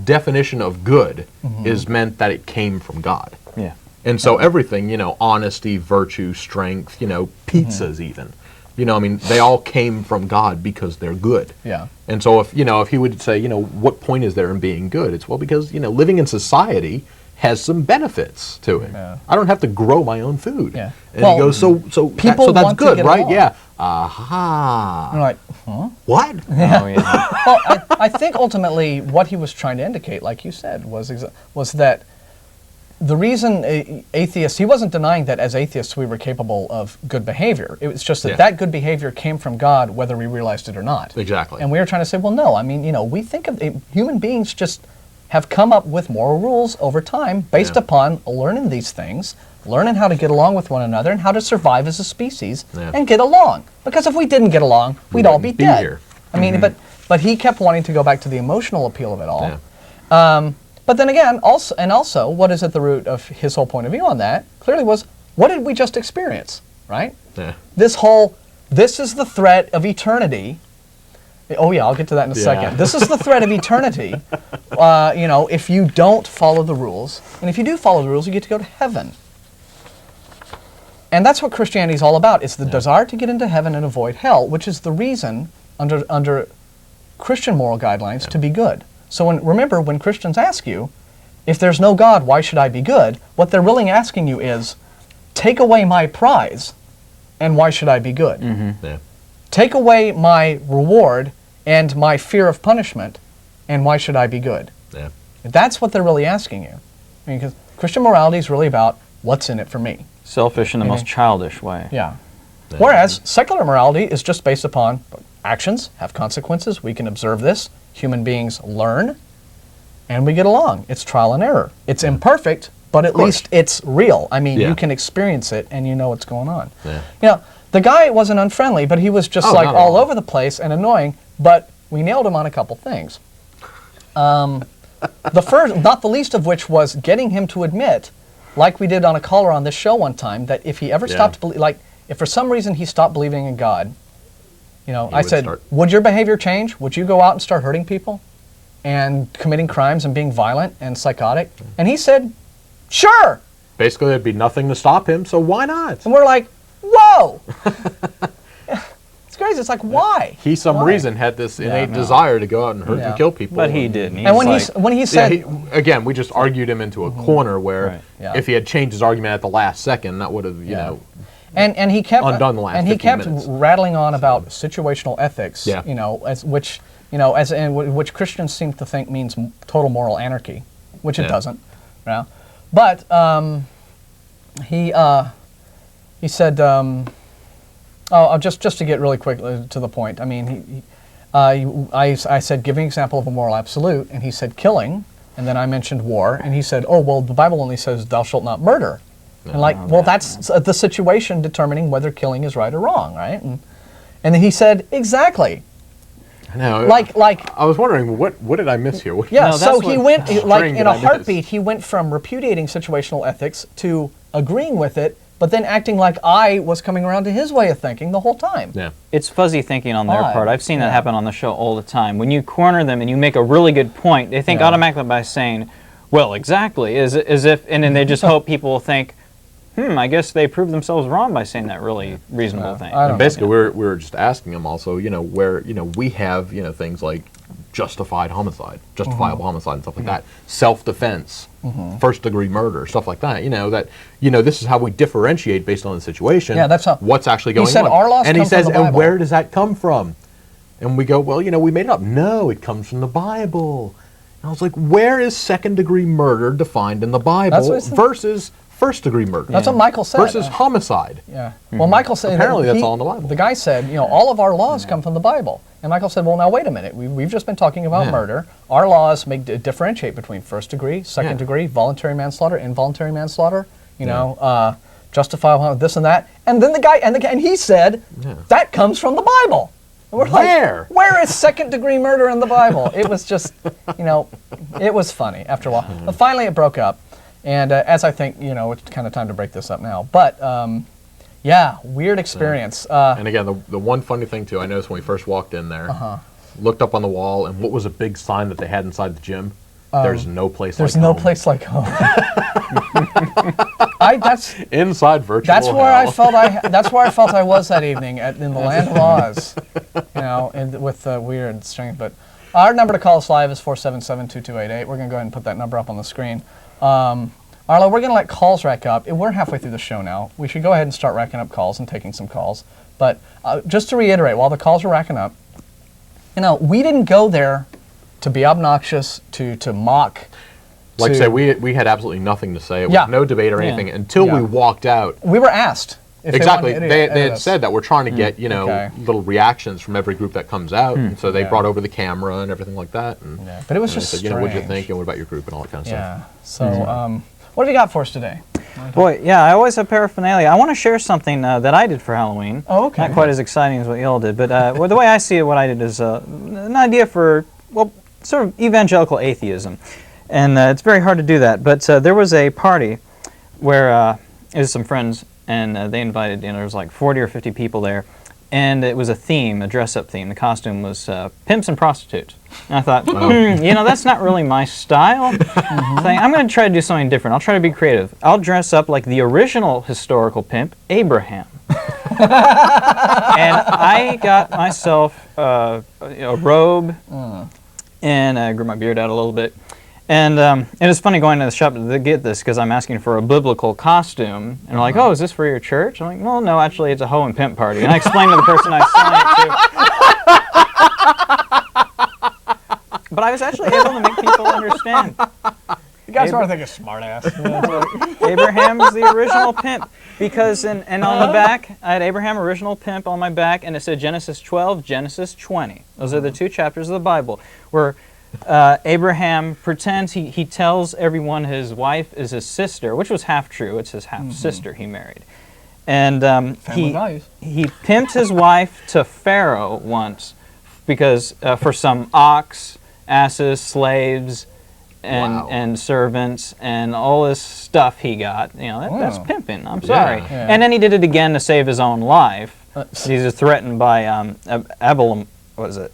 definition of good is meant that it came from God.
Yeah.
And so everything, you know, honesty, virtue, strength, you know, pizzas even, you know, I mean, they all came from God because they're good.
Yeah.
And so if he would say, you know, what point is there in being good? It's, well, because, you know, living in society has some benefits to it. Yeah. I don't have to grow my own food.
Yeah.
And he goes, so that's good, right? Along. Yeah. Aha.
You're like, huh?
What?
Yeah. Oh, yeah. Well, I think ultimately what he was trying to indicate, like you said, was that the reason atheists, he wasn't denying that as atheists we were capable of good behavior. It was just that that good behavior came from God whether we realized it or not.
Exactly.
And we were trying to say, well, no, I mean, you know, we think of human beings just have come up with moral rules over time based upon learning these things, learning how to get along with one another and how to survive as a species and get along. Because if we didn't get along, we'd all be dead.
Here.
I mean, but he kept wanting to go back to the emotional appeal of it all. Yeah. But then again, also, what is at the root of his whole point of view on that clearly was, what did we just experience, right?
Yeah.
This is the threat of eternity. Oh yeah, I'll get to that in a second. This is the threat of eternity. You know, if you don't follow the rules, and if you do follow the rules, you get to go to heaven. And that's what Christianity is all about. It's the desire to get into heaven and avoid hell, which is the reason under Christian moral guidelines to be good. So remember, when Christians ask you, if there's no God, why should I be good? What they're really asking you is, take away my prize, and why should I be good?
Yeah.
Take away my reward and my fear of punishment, and why should I be good?
Yeah.
That's what they're really asking you. I mean, because Christian morality is really about what's in it for me.
Selfish in the most childish way.
Yeah. Whereas secular morality is just based upon actions have consequences. We can observe this. Human beings learn, and we get along. It's trial and error. It's imperfect, but at least it's real. I mean, you can experience it, and you know what's going on.
Yeah.
You know, the guy wasn't unfriendly, but he was just all over the place and annoying, but we nailed him on a couple things. The first, not the least of which, was getting him to admit, like we did on a caller on this show one time, that if he ever stopped, if for some reason he stopped believing in God, you know, I said, would your behavior change? Would you go out and start hurting people and committing crimes and being violent and psychotic? And he said, sure.
Basically, there'd be nothing to stop him, so why not?
And we're like, whoa. It's crazy. It's like, why?
He, some reason, had this innate desire to go out and hurt and kill people.
But he didn't.
And when he said...
again, we just argued him into a corner where if he had changed his argument at the last second, that would have, you know...
And he kept
undone the last
and he kept
minutes.
rattling on about situational ethics, you know, which Christians seem to think means total moral anarchy, which it doesn't. Yeah. But he said, just to get really quick to the point. I mean, I said, give an example of a moral absolute, and he said killing, and then I mentioned war, and he said, oh well, the Bible only says thou shalt not murder. And well, that's the situation determining whether killing is right or wrong, right? And then he said, exactly.
I know.
Like
I was wondering, what did I miss here?
So he went, like in a heartbeat, he went from repudiating situational ethics to agreeing with it, but then acting like I was coming around to his way of thinking the whole time.
Yeah.
It's fuzzy thinking on their part. I've seen that happen on the show all the time. When you corner them and you make a really good point, they think automatically by saying, well, exactly, as if, and then they just hope people will think, I guess they proved themselves wrong by saying that really reasonable thing.
And basically, we were just asking them also, you know, where, you know, we have, you know, things like justifiable homicide, and stuff like that, self-defense, first-degree murder, stuff like that. You know that, you know, this is how we differentiate based on the situation.
Yeah, that's how.
What's actually going on.
He said our laws
and
come
he says,
from the Bible.
and where does that come from? And we go, well, you know, we made it up. No, it comes from the Bible. And I was like, where is second-degree murder defined in the Bible versus first-degree murder?
That's what Michael said.
Versus homicide.
Yeah. Well, Michael said...
Apparently that's all in the Bible.
The guy said, all of our laws come from the Bible. And Michael said, well, now wait a minute. We've just been talking about murder. Our laws differentiate between first degree, second degree, voluntary manslaughter, involuntary manslaughter, justify this and that. And then the guy, and he said, that comes from the Bible. And we're like, where is second degree murder in the Bible? It was just, it was funny after a while. But finally it broke up. And as I think, it's kind of time to break this up now. But yeah, weird experience.
And again, the one funny thing too, I noticed when we first walked in there, looked up on the wall, and what was a big sign that they had inside the gym? There's no place like home.
There's no place like home. That's
inside virtual
that's where
hell.
That's where I felt I was that evening in the land of Oz, and with weird string. But our number to call us live is 477-2288. We're gonna go ahead and put that number up on the screen. Arlo, we're going to let calls rack up. We're halfway through the show now. We should go ahead and start racking up calls and taking some calls. But just to reiterate, while the calls are racking up, we didn't go there to be obnoxious, to mock.
Like I said, we had absolutely nothing to say. It was no debate or anything until we walked out.
We were asked.
Exactly. They had said that we're trying to get, little reactions from every group that comes out. And so they brought over the camera and everything like that. And,
but it was just
said,
strange.
What'd you think and what about your group and all that kind of stuff.
So, what have you got for us today?
Boy, I always have paraphernalia. I want to share something that I did for Halloween.
Oh, okay.
Not quite as exciting as what y'all did, but well, the way I see it, what I did is an idea for, sort of evangelical atheism. And it's very hard to do that. But there was a party where it was some friends, and they invited, there was like 40 or 50 people there. And it was a theme, a dress-up theme. The costume was pimps and prostitutes. And I thought, that's not really my style. I'm going to try to do something different. I'll try to be creative. I'll dress up like the original historical pimp, Abraham. And I got myself a robe, and I grew my beard out a little bit. And it was funny going to the shop to get this because I'm asking for a biblical costume. And they're like, oh, is this for your church? I'm like, well, no, actually, it's a hoe and pimp party. And I explained to the person I was selling it to. But I was actually able to make people understand.
You guys are thinking smart ass.
Abraham is the original pimp. Because, and on the back, I had Abraham, original pimp, on my back. And it said Genesis 12, Genesis 20. Those are the two chapters of the Bible where Abraham pretends, he tells everyone his wife is his sister, which was half true. It's his half-sister he married. And he pimped his wife to Pharaoh once because for some ox, asses, slaves, and servants, and all this stuff he got. That's pimping. I'm sorry. Yeah. And then he did it again to save his own life. He was threatened by Abelum, what is it?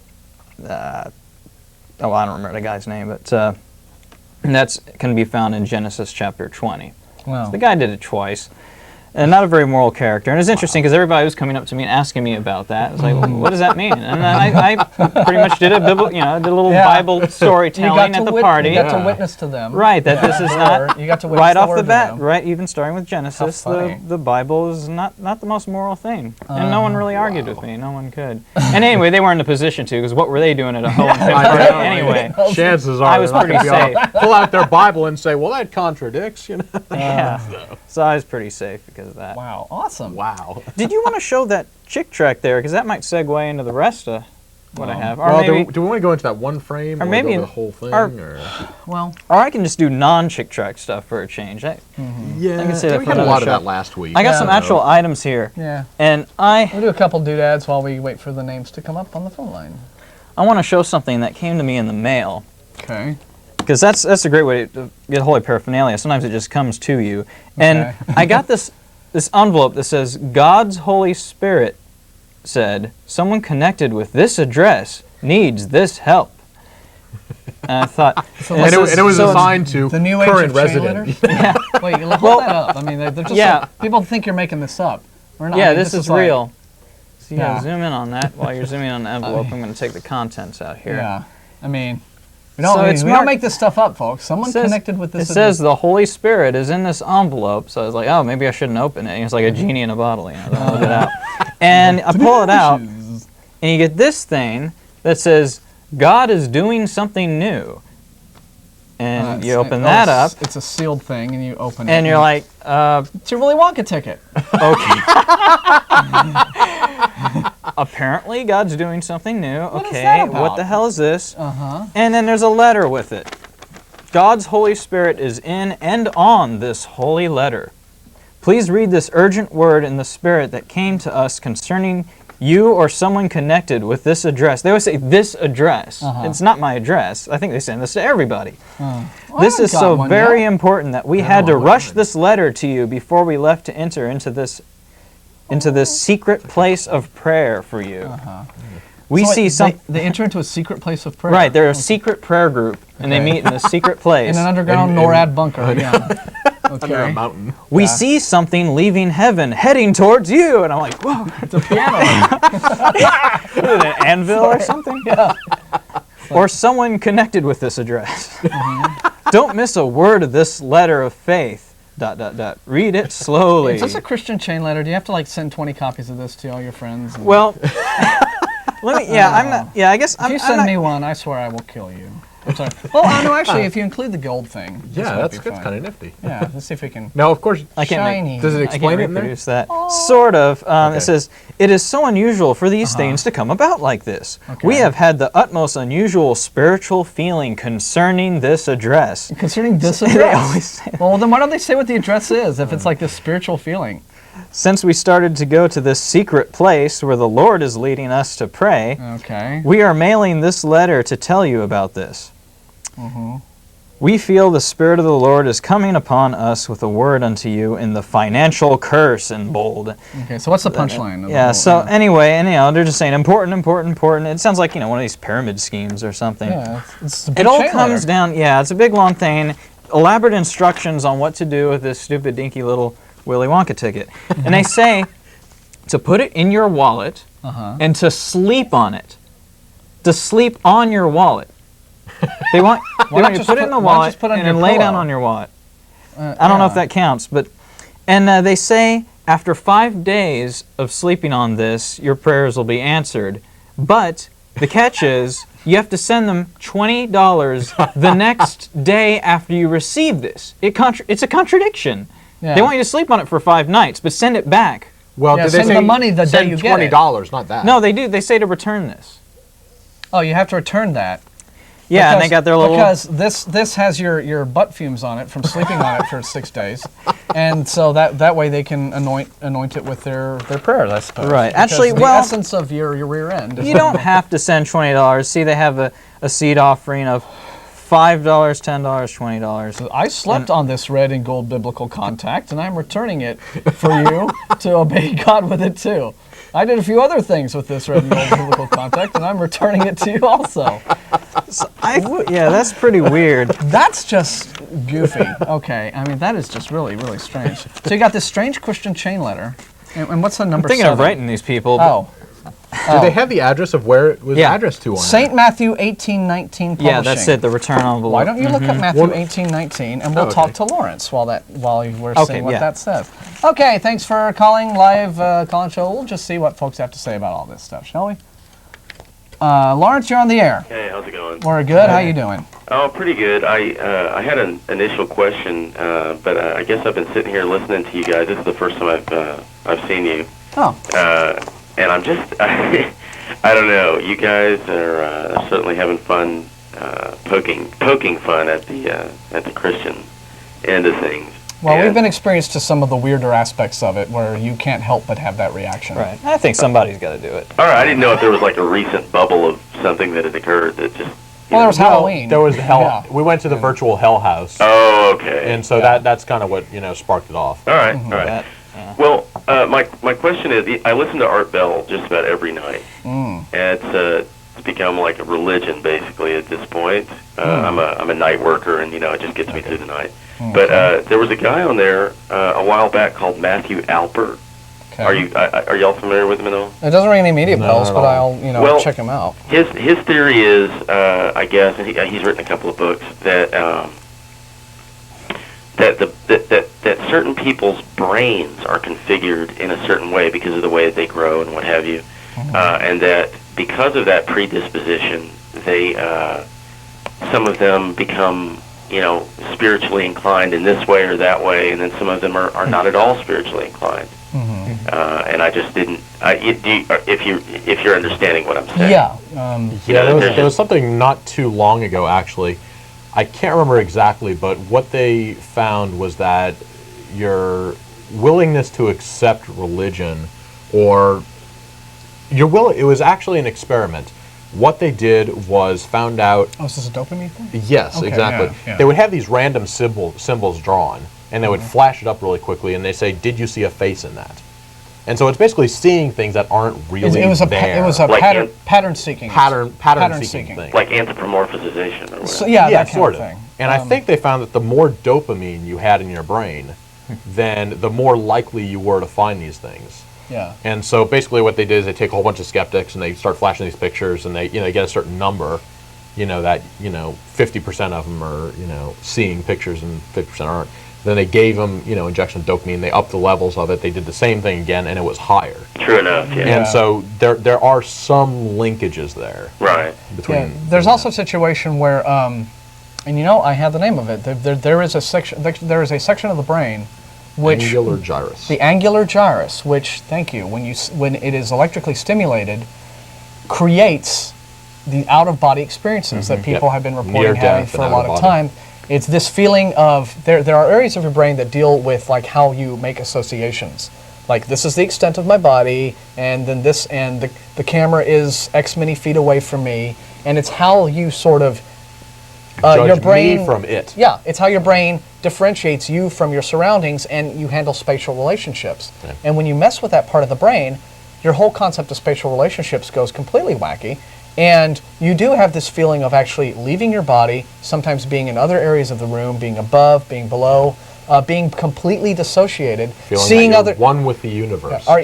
I don't remember the guy's name, but that's can be found in Genesis chapter 20.
Wow.
So the guy did it twice. And not a very moral character. And it's interesting because everybody was coming up to me and asking me about that. I was like, well, what does that mean? And I pretty much did a did a little Bible storytelling at the party.
You got to witness to them.
Right, that this is not,
you got to witness
right off the bat, right, even starting with Genesis, the Bible is not the most moral thing. And no one really argued with me. No one could. And anyway, they weren't in a position to, because what were they doing at a hoe and pimp party anyway?
Chances are
I was pretty safe.
Pull out their Bible and say, well, that contradicts,
So I was pretty safe because of that.
Wow, awesome.
Wow.
Did you want to show that chick track there? Because that might segue into the rest of what I have. Or
well,
maybe,
do we want to go into that one frame, or maybe go the whole thing? Or
I can just do non-chick track stuff for a change.
Yeah,
I can say
we had a lot of that last week.
I got some actual items here.
Yeah.
And
we'll do a couple doodads while we wait for the names to come up on the phone line.
I want to show something that came to me in the mail.
Okay.
Because that's a great way to get holy paraphernalia. Sometimes it just comes to you. And I got this envelope that says, God's Holy Spirit said, someone connected with this address needs this help. And I thought...
and it was assigned to
the new
current resident.
Yeah. Wait, hold that up. I mean, they're just people think you're making this up. We're not.
Yeah, this is real. So you gotta zoom in on that while you're zooming on the envelope. I'm going to take the contents out here.
Yeah. I mean... We don't make this stuff up, folks. Someone connected with this.
It says the Holy Spirit is in this envelope, so I was like, oh, maybe I shouldn't open it. And it's like a genie in a bottle, Don't hold it out. And I pull it out, and you get this thing that says, God is doing something new. And you open that up.
It's a sealed thing, and you open it.
And you're like,
it's your Willy Wonka ticket.
okay. Apparently, God's doing something new.
What is
okay,
that about?
what the hell is this? And then there's a letter with it. God's Holy Spirit is in and on this holy letter. Please read this urgent word in the Spirit that came to us concerning you or someone connected with this address. They always say this address. It's not my address. I think they send this to everybody.
Well,
This is so very important that we had to rush this letter to you before we left to enter into this secret place of prayer for you. We see some.
They enter into a secret place of prayer.
Right, they're a secret prayer group, and they meet in a secret place.
In an underground NORAD bunker. Yeah.
Under a mountain.
We see something leaving heaven, heading towards you, and I'm like, whoa,
It's a piano.
an anvil or something?
Yeah.
Or someone connected with this address. Don't miss a word of this letter of faith. ... Read it slowly.
Is this a Christian chain letter? Do you have to send 20 copies of this to all your friends?
Well, let me. Yeah, I'm not. Yeah, I guess
If you send me one, I swear I will kill you. I'm sorry. Well, no, actually, if you include the gold thing.
Yeah, that's kind of nifty.
Yeah, let's see if we can.
Now, of course,
I can't
shiny.
Does it
I
explain
can't
it in there?
reproduce that. Sort of. It says, it is so unusual for these things to come about like this. We have had the utmost unusual spiritual feeling concerning this address.
Concerning this
They
address.
always say
Well, then why don't they say what the address is if it's like this spiritual feeling?
Since we started to go to this secret place where the Lord is leading us to pray,
Okay.
we are mailing this letter to tell you about this. We feel the Spirit of the Lord is coming upon us with a word unto you in the financial curse in bold.
Okay, so what's the punchline?
Yeah, so anyway, and they're just saying important. It sounds like, one of these pyramid schemes or something.
Yeah, it's a big
It all
chain
comes
letter.
down, it's a big long thing, elaborate instructions on what to do with this stupid dinky little Willy Wonka ticket. And they say to put it in your wallet and to sleep on it. To sleep on your wallet. They want you to put it in the wallet and then lay down on your wallet. I don't know if that counts, but they say after 5 days of sleeping on this, your prayers will be answered. But the catch is you have to send them $20 the next day after you receive this. It's a contradiction.
Yeah.
They want you to sleep on it for 5 nights, but send it back.
Well,
Yeah,
did they
send
say
the money the day
send
you get it.
$20, not that?
No, they do. They say to return this.
Oh, you have to return that.
Yeah, and they got their little...
Because this has your butt fumes on it from sleeping on it for 6 days, and so that way they can anoint it with their prayers, I suppose.
Right.
Because
Actually,
the essence of your rear end.
You don't have to send $20. See, they have a seed offering of $5, $10, $20.
I slept on this red and gold biblical contact, and I'm returning it for you to obey God with it too. I did a few other things with this red and gold biblical contact, and I'm returning it to you also.
Yeah, that's pretty weird.
That's just goofy. Okay, I mean, that is just really, really strange. So you got this strange Christian chain letter, and what's the number?
I'm thinking
7?
of writing these people.
Oh.
Do they have the address of where it was addressed to on
St. Matthew 1819 Publishing.
Yeah, that's it, the return envelope.
Why don't you look up Matthew 1819, and we'll talk to Lawrence while we're seeing what that says. Okay, thanks for calling live call-in show. We'll just see what folks have to say about all this stuff, shall we? Lawrence, you're on the air.
Hey, how's it going?
We're good. How you doing?
Oh, pretty good. I had an initial question, but I guess I've been sitting here listening to you guys. This is the first time I've seen you.
Oh.
And I'm just I don't know. You guys are certainly having fun poking fun at the Christian end of things.
Well, we've been experienced to some of the weirder aspects of it where you can't help but have that reaction.
Right. I think somebody's got to do it.
All right. I didn't know if there was like a recent bubble of something that had occurred that just.
Well, there was Halloween.
There was the hell.
Yeah.
We went to the virtual hell house.
Oh, okay.
And so that's kind of what sparked it off.
All right. All right. Well, my question is, I listen to Art Bell just about every night. And it's become like a religion basically at this point. I'm a night worker, and it just gets me through the night. But there was a guy on there a while back called Matthew Alpert. Okay. Are y'all familiar with him at all?
It doesn't ring any immediate bells, but I'll check him out.
His theory is, I guess, and he's written a couple of books that that certain people's brains are configured in a certain way because of the way that they grow and what have you, and that because of that predisposition, they some of them become spiritually inclined in this way or that way, and then some of them are not at all spiritually inclined. And I just didn't. If you're understanding what I'm saying.
Yeah.
There was something not too long ago, actually. I can't remember exactly, but what they found was that your willingness to accept religion, or it was actually an experiment. What they did was found out...
Oh, is this a dopamine thing?
Yes,
okay,
exactly.
Yeah.
They would have these random symbols drawn, and they would flash it up really quickly, and they say, did you see a face in that? And so it's basically seeing things that aren't really there.
It was a
Like
pattern seeking.
Pattern seeking thing.
Like anthropomorphization or whatever.
So, yeah, that
sort
kind of thing.
And I think they found that the more dopamine you had in your brain, then the more likely you were to find these things.
Yeah.
And so basically what they did is they take a whole bunch of skeptics and they start flashing these pictures, and they get a certain number, that 50% of them are seeing pictures and 50% aren't. Then they gave them injection of dopamine. They upped the levels of it. They did the same thing again, and it was higher.
True enough. Yeah.
And so there are some linkages there.
Right.
Between.
There's also a situation where, and I have the name of it. There is a section. There is a section of the brain, which
angular gyrus.
The angular gyrus, which when it is electrically stimulated, creates the out-of-body experiences that people have been reporting having for a lot of time. It's this feeling of there are areas of your brain that deal with like how you make associations. Like, this is the extent of my body, and then this, and the camera is X many feet away from me, and it's how you sort of
Judge
your brain
me from it.
Yeah, it's how your brain differentiates you from your surroundings, and you handle spatial relationships.
Yeah.
And when you mess with that part of the brain, your whole concept of spatial relationships goes completely wacky. And you do have this feeling of actually leaving your body, sometimes being in other areas of the room, being above, being below, being completely dissociated,
Feeling
seeing
that
other
you're one with the universe.
One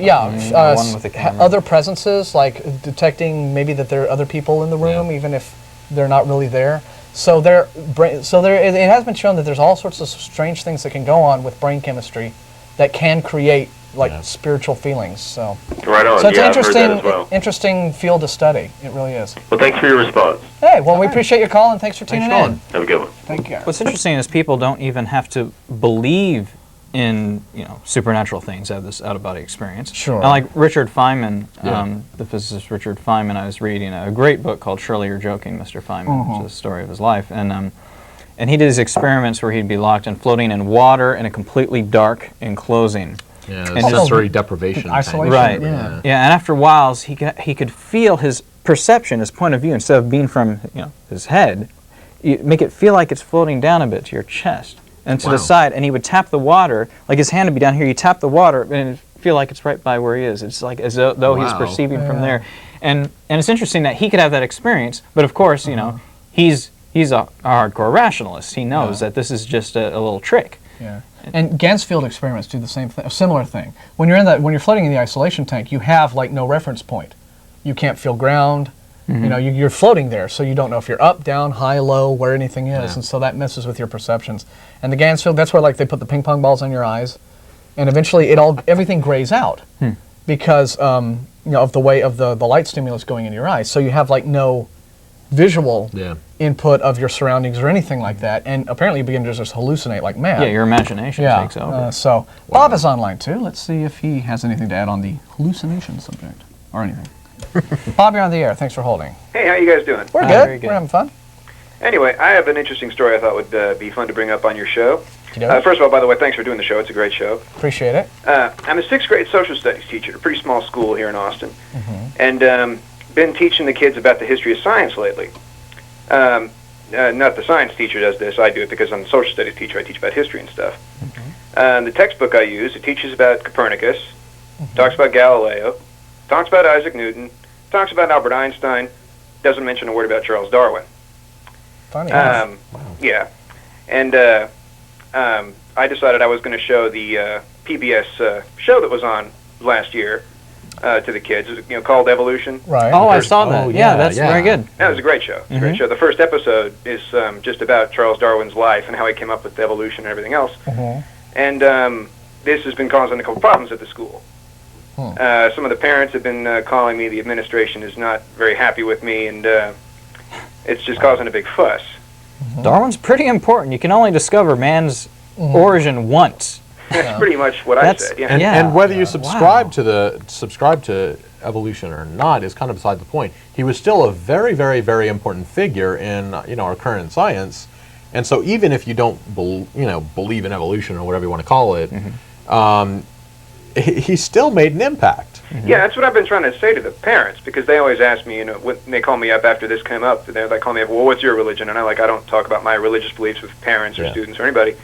with the camera.
Other presences, like detecting maybe that there are other people in the room, even if they're not really there. So it has been shown that there's all sorts of strange things that can go on with brain chemistry that can create spiritual feelings. So
right on.
So it's
I've heard that as well.
interesting field to study. It really is.
Well, thanks for your response.
Hey, well, we appreciate your call, and thanks for tuning in.
Have a good one.
Thank you.
What's interesting is people don't even have to believe in supernatural things, have this out-of-body experience.
Sure.
And like Richard Feynman, the physicist Richard Feynman, I was reading a great book called Surely You're Joking, Mr. Feynman, which is the story of his life. And he did his experiments where he'd be locked and floating in water in a completely dark enclosing.
Yeah, sensory deprivation.
Isolation.
Right. Yeah. And after a while, he could feel his perception, his point of view, instead of being from his head, you make it feel like it's floating down a bit to your chest and to the side. And he would tap the water, like his hand would be down here. You tap the water, and it feel like it's right by where he is. It's like as though he's perceiving from there. And it's interesting that he could have that experience, but of course, he's a hardcore rationalist. He knows that this is just a little trick.
Yeah. And Ganzfield experiments do the same thing, a similar thing. When you're floating in the isolation tank, you have like no reference point. You can't feel ground. You're floating there, so you don't know if you're up, down, high, low, where anything is, and so that messes with your perceptions. And the Ganzfield, that's where like they put the ping pong balls on your eyes, and eventually everything grays out because of the way of the light stimulus going into your eyes. So you have like no visual input of your surroundings or anything like that, and apparently you begin to just hallucinate like mad.
Yeah, your imagination takes over.
So Bob is online too. Let's see if he has anything to add on the hallucination subject or anything. Bob, you're on the air. Thanks for holding.
Hey, how you guys doing?
We're good. We're having fun.
Anyway, I have an interesting story I thought would be fun to bring up on your show. First of all, by the way, thanks for doing the show. It's a great show.
Appreciate it.
I'm a 6th grade social studies teacher at a pretty small school here in Austin, and been teaching the kids about the history of science lately. Not the science teacher does this. I do it because I'm the social studies teacher. I teach about history and stuff. The textbook I use, it teaches about Copernicus, talks about Galileo, talks about Isaac Newton, talks about Albert Einstein, doesn't mention a word about Charles Darwin.
Funny.
Yeah. And I decided I was going to show the PBS show that was on last year to the kids, called Evolution.
Right.
Oh, I saw that. That's very good.
That was a great show. Great show. The first episode is just about Charles Darwin's life and how he came up with evolution and everything else. And this has been causing a couple problems at the school. Some of the parents have been calling me. The administration is not very happy with me, and it's just causing a big fuss.
Darwin's pretty important. You can only discover man's origin once.
That's pretty much what I said. Yeah.
And whether you subscribe to evolution or not is kind of beside the point. He was still a very, very, very important figure in our current science, and so even if you don't believe in evolution or whatever you want to call it, he still made an impact.
Yeah, that's what I've been trying to say to the parents, because they always ask me, when they call me up after this came up, they call me up, well, what's your religion? And I don't talk about my religious beliefs with parents or students or anybody.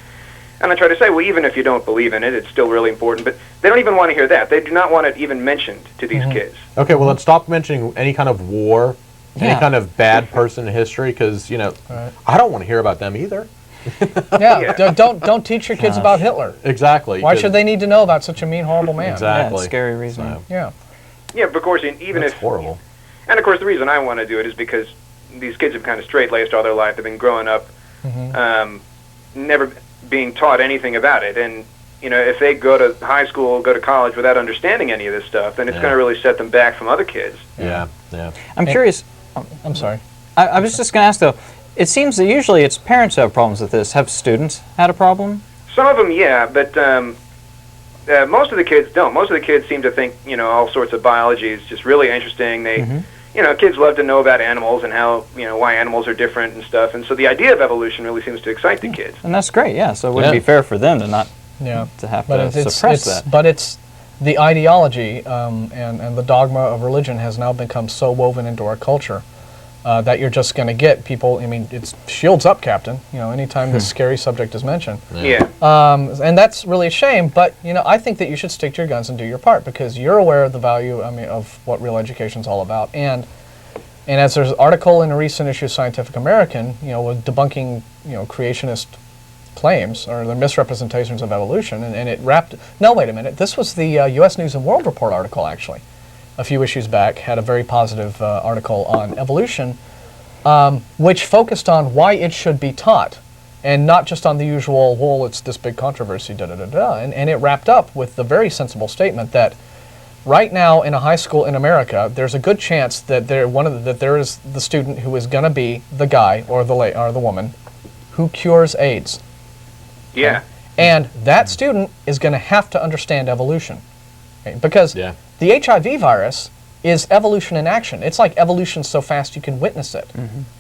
And I try to say, well, even if you don't believe in it, it's still really important. But they don't even want to hear that. They do not want it even mentioned to these kids.
Okay, well, then stop mentioning any kind of war, any kind of bad person in history, because, I don't want to hear about them either.
Don't teach your kids about Hitler.
Exactly.
Why should they need to know about such a mean, horrible man?
Exactly.
Yeah, scary reason.
Yeah,
but of course, even
That's
if...
horrible.
And of course, the reason I want to do it is because these kids have kind of straight-laced all their life. They've been growing up, never being taught anything about it. And, if they go to high school, go to college without understanding any of this stuff, then it's going to really set them back from other kids.
Yeah.
I'm curious.
I'm sorry.
I was just going to ask, though, it seems that usually it's parents who have problems with this. Have students had a problem?
Some of them, yeah, but most of the kids don't. Most of the kids seem to think, all sorts of biology is just really interesting. They, kids love to know about animals and how, why animals are different and stuff. And so the idea of evolution really seems to excite the kids.
And that's great, yeah. So it wouldn't be fair for them to not to have to suppress that.
But it's the ideology and the dogma of religion has now become so woven into our culture that you're just going to get people. I mean, it's shields up, Captain. Anytime this scary subject is mentioned.
Yeah.
And that's really a shame. But I think that you should stick to your guns and do your part, because you're aware of the value. Of what real education is all about. And as there's an article in a recent issue of Scientific American, with debunking creationist claims or the misrepresentations of evolution, and it wrapped. No, wait a minute. This was the U.S. News and World Report article actually. A few issues back, had a very positive article on evolution, which focused on why it should be taught, and not just on the usual, well, it's this big controversy, da-da-da-da. And it wrapped up with the very sensible statement that right now in a high school in America, there's a good chance that there is the student who is going to be the guy or the woman who cures AIDS.
Yeah.
Okay? And that student is going to have to understand evolution. Okay? Because the HIV virus is evolution in action. It's like evolution so fast you can witness it.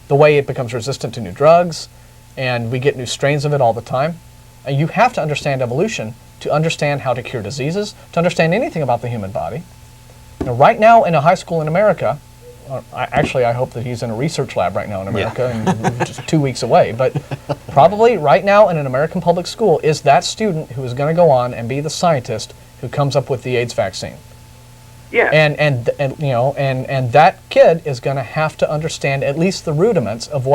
The way it becomes resistant to new drugs, and we get new strains of it all the time. And you have to understand evolution to understand how to cure diseases, to understand anything about the human body. Right now in a high school in America, I hope that he's in a research lab right now in America, and just 2 weeks away, but probably right now in an American public school is that student who is going to go on and be the scientist who comes up with the AIDS vaccine.
Yeah.
And that kid is going to have to understand at least the rudiments of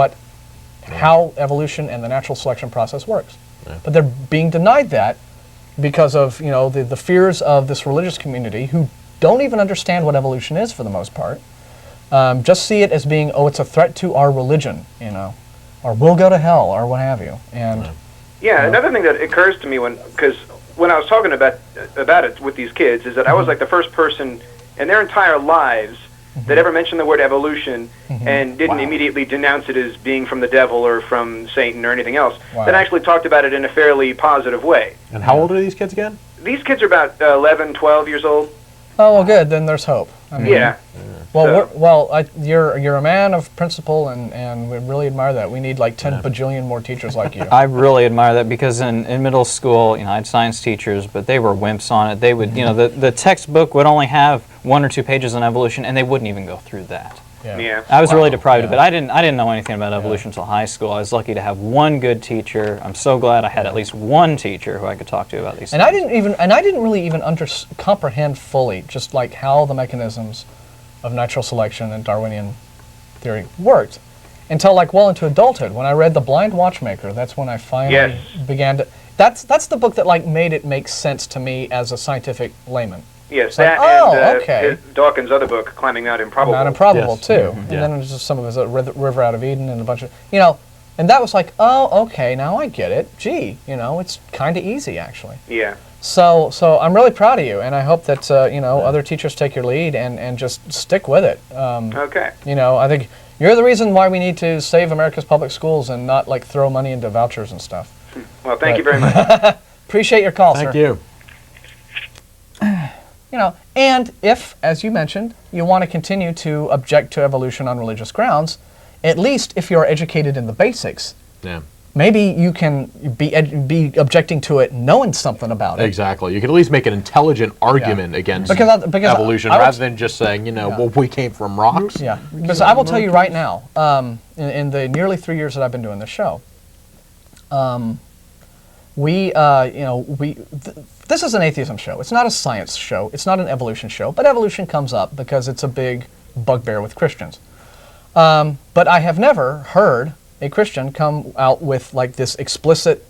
how evolution and the natural selection process works. But they're being denied that because of the fears of this religious community who don't even understand what evolution is for the most part. Just see it as being, it's a threat to our religion, or we'll go to hell, or what have you. And
another thing that occurs to me because when I was talking about it with these kids is that I was like the first person in their entire lives that ever mentioned the word evolution and didn't immediately denounce it as being from the devil or from Satan or anything else. That actually talked about it in a fairly positive way.
And how old are these kids again?
These kids are about 11, 12 years old.
Oh, well, good. Then there's hope. I mean,
Well,
you're a man of principle, and we really admire that. We need like 10 bajillion more teachers like you.
I really admire that, because in middle school, I had science teachers, but they were wimps on it. They would, the textbook would only have 1 or 2 pages on evolution, and they wouldn't even go through that. I was really deprived of it. I didn't know anything about evolution until high school. I was lucky to have one good teacher. I'm so glad I had at least one teacher who I could talk to about these things.
I didn't really even comprehend fully just like how the mechanisms of natural selection and Darwinian theory worked until into adulthood. When I read The Blind Watchmaker, that's when I finally began to. That's the book that made it make sense to me as a scientific layman.
Yes,
that
and Dawkins' other book, Climbing Mount Improbable.
Mount Improbable, too. And then there's just some of his River Out of Eden and a bunch of, and that was like, okay, now I get it. Gee, it's kind of easy, actually.
Yeah.
So I'm really proud of you, and I hope that other teachers take your lead and just stick with it.
Okay.
I think you're the reason why we need to save America's public schools and not like throw money into vouchers and stuff.
Well, thank you very much.
Appreciate your call, sir.
Thank you.
And if, as you mentioned, you want to continue to object to evolution on religious grounds, at least if you're educated in the basics.
Yeah.
Maybe you can be objecting to it knowing something about it.
Exactly. You can at least make an intelligent argument against
because
evolution rather than just saying, well, we came from rocks.
Yeah. Because I will tell you right now, in the nearly 3 years that I've been doing this show, this is an atheism show. It's not a science show. It's not an evolution show. But evolution comes up because it's a big bugbear with Christians. But I have never heard a Christian come out with like this explicit,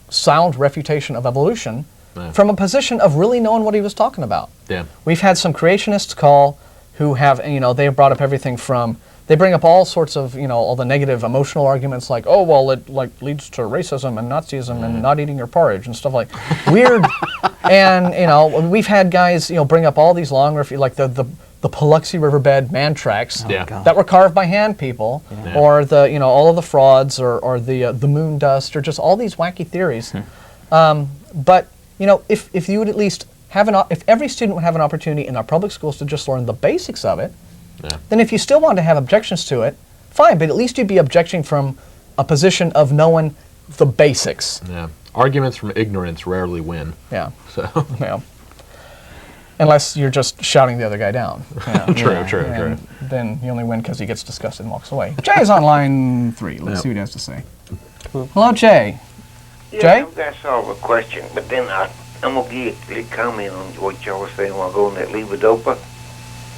sound refutation of evolution from a position of really knowing what he was talking about.
Yeah.
We've had some creationists call who have, they have brought up everything from, they bring up all sorts of, all the negative emotional arguments like, oh, well, it like leads to racism and Nazism and not eating your porridge and stuff like weird. And, we've had guys, bring up all these long, like the Paluxy Riverbed man tracks that were carved by hand people, or the all of the frauds, or the moon dust, or just all these wacky theories. But if you would at least have if every student would have an opportunity in our public schools to just learn the basics of it, then if you still want to have objections to it, fine. But at least you'd be objecting from a position of knowing the basics.
Yeah. Arguments from ignorance rarely win.
Yeah.
So.
Yeah. Unless you're just shouting the other guy down.
True.
Then you only win because he gets disgusted and walks away. Jay is on line 3. Let's see what he has to say. Hello, Jay.
Yeah,
Jay?
I've got sort of a question, but then I'm going to give a comment on what y'all were saying while going that levodopa.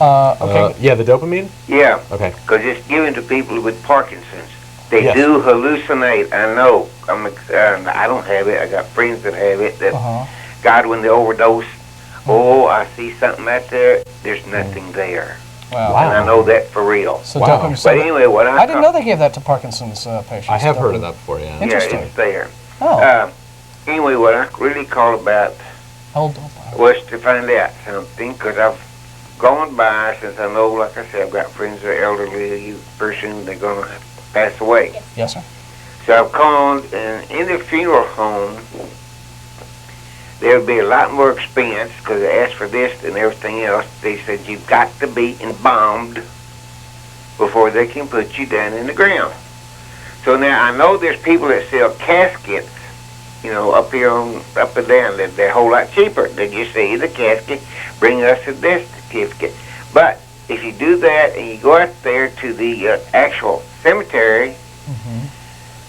Okay.
The dopamine?
Yeah.
Okay.
Because it's given to people with Parkinson's. They
Yes.
do hallucinate. I know. I don't have it. I got friends that have it that got when they overdose. Oh, I see something out there. There's nothing there.
Wow.
And I know that for real.
So
Wow.
dopamine.
But anyway, what
I didn't know they gave that to Parkinson's patients.
I have heard of that before, yeah.
Interesting.
Yeah, it's there.
Oh.
Anyway, what I really called about was to find out something, because I've gone by since I know, like I said, I've got friends that are elderly. Pretty soon they're going to pass away.
Yes, sir.
So I've called, and in the funeral home, there would be a lot more expense because they asked for this and everything else. They said you've got to be embalmed before they can put you down in the ground. So now I know there's people that sell caskets, up here up and down. They're a whole lot cheaper. They just say the casket, bring us a death certificate. But if you do that and you go out there to the actual cemetery,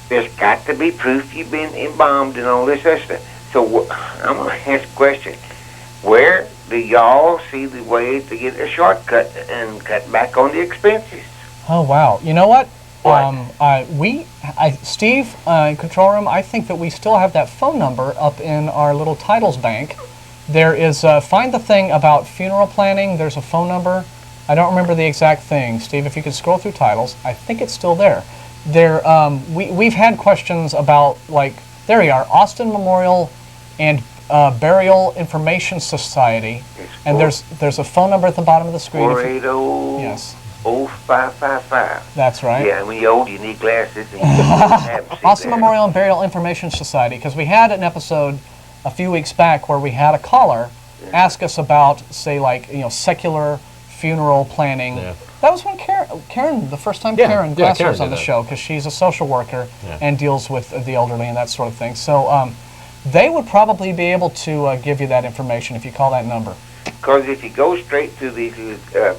there's got to be proof you've been embalmed and all this other stuff. So I'm going to ask a question. Where do y'all see the way to get a shortcut and cut back on the expenses?
Oh, wow. You know what?
What?
Steve, in control room, I think that we still have that phone number up in our little titles bank. There is, find the thing about funeral planning. There's a phone number. I don't remember the exact thing. Steve, if you could scroll through titles, I think it's still there. We've had questions about, like, there you are, Austin Memorial and Burial Information Society. And there's a phone number at the bottom of the screen.
480.
Yes.
0555.
That's right.
Yeah, when you're old, you need glasses. And you have to see
Austin
that.
Memorial and Burial Information Society, because we had an episode a few weeks back where we had a caller ask us about, say, like, secular funeral planning.
Yeah.
That was when Karen, the first time Karen Glasser was on the show, because she's a social worker and deals with the elderly and that sort of thing. So they would probably be able to give you that information if you call that number.
Because if you go straight to these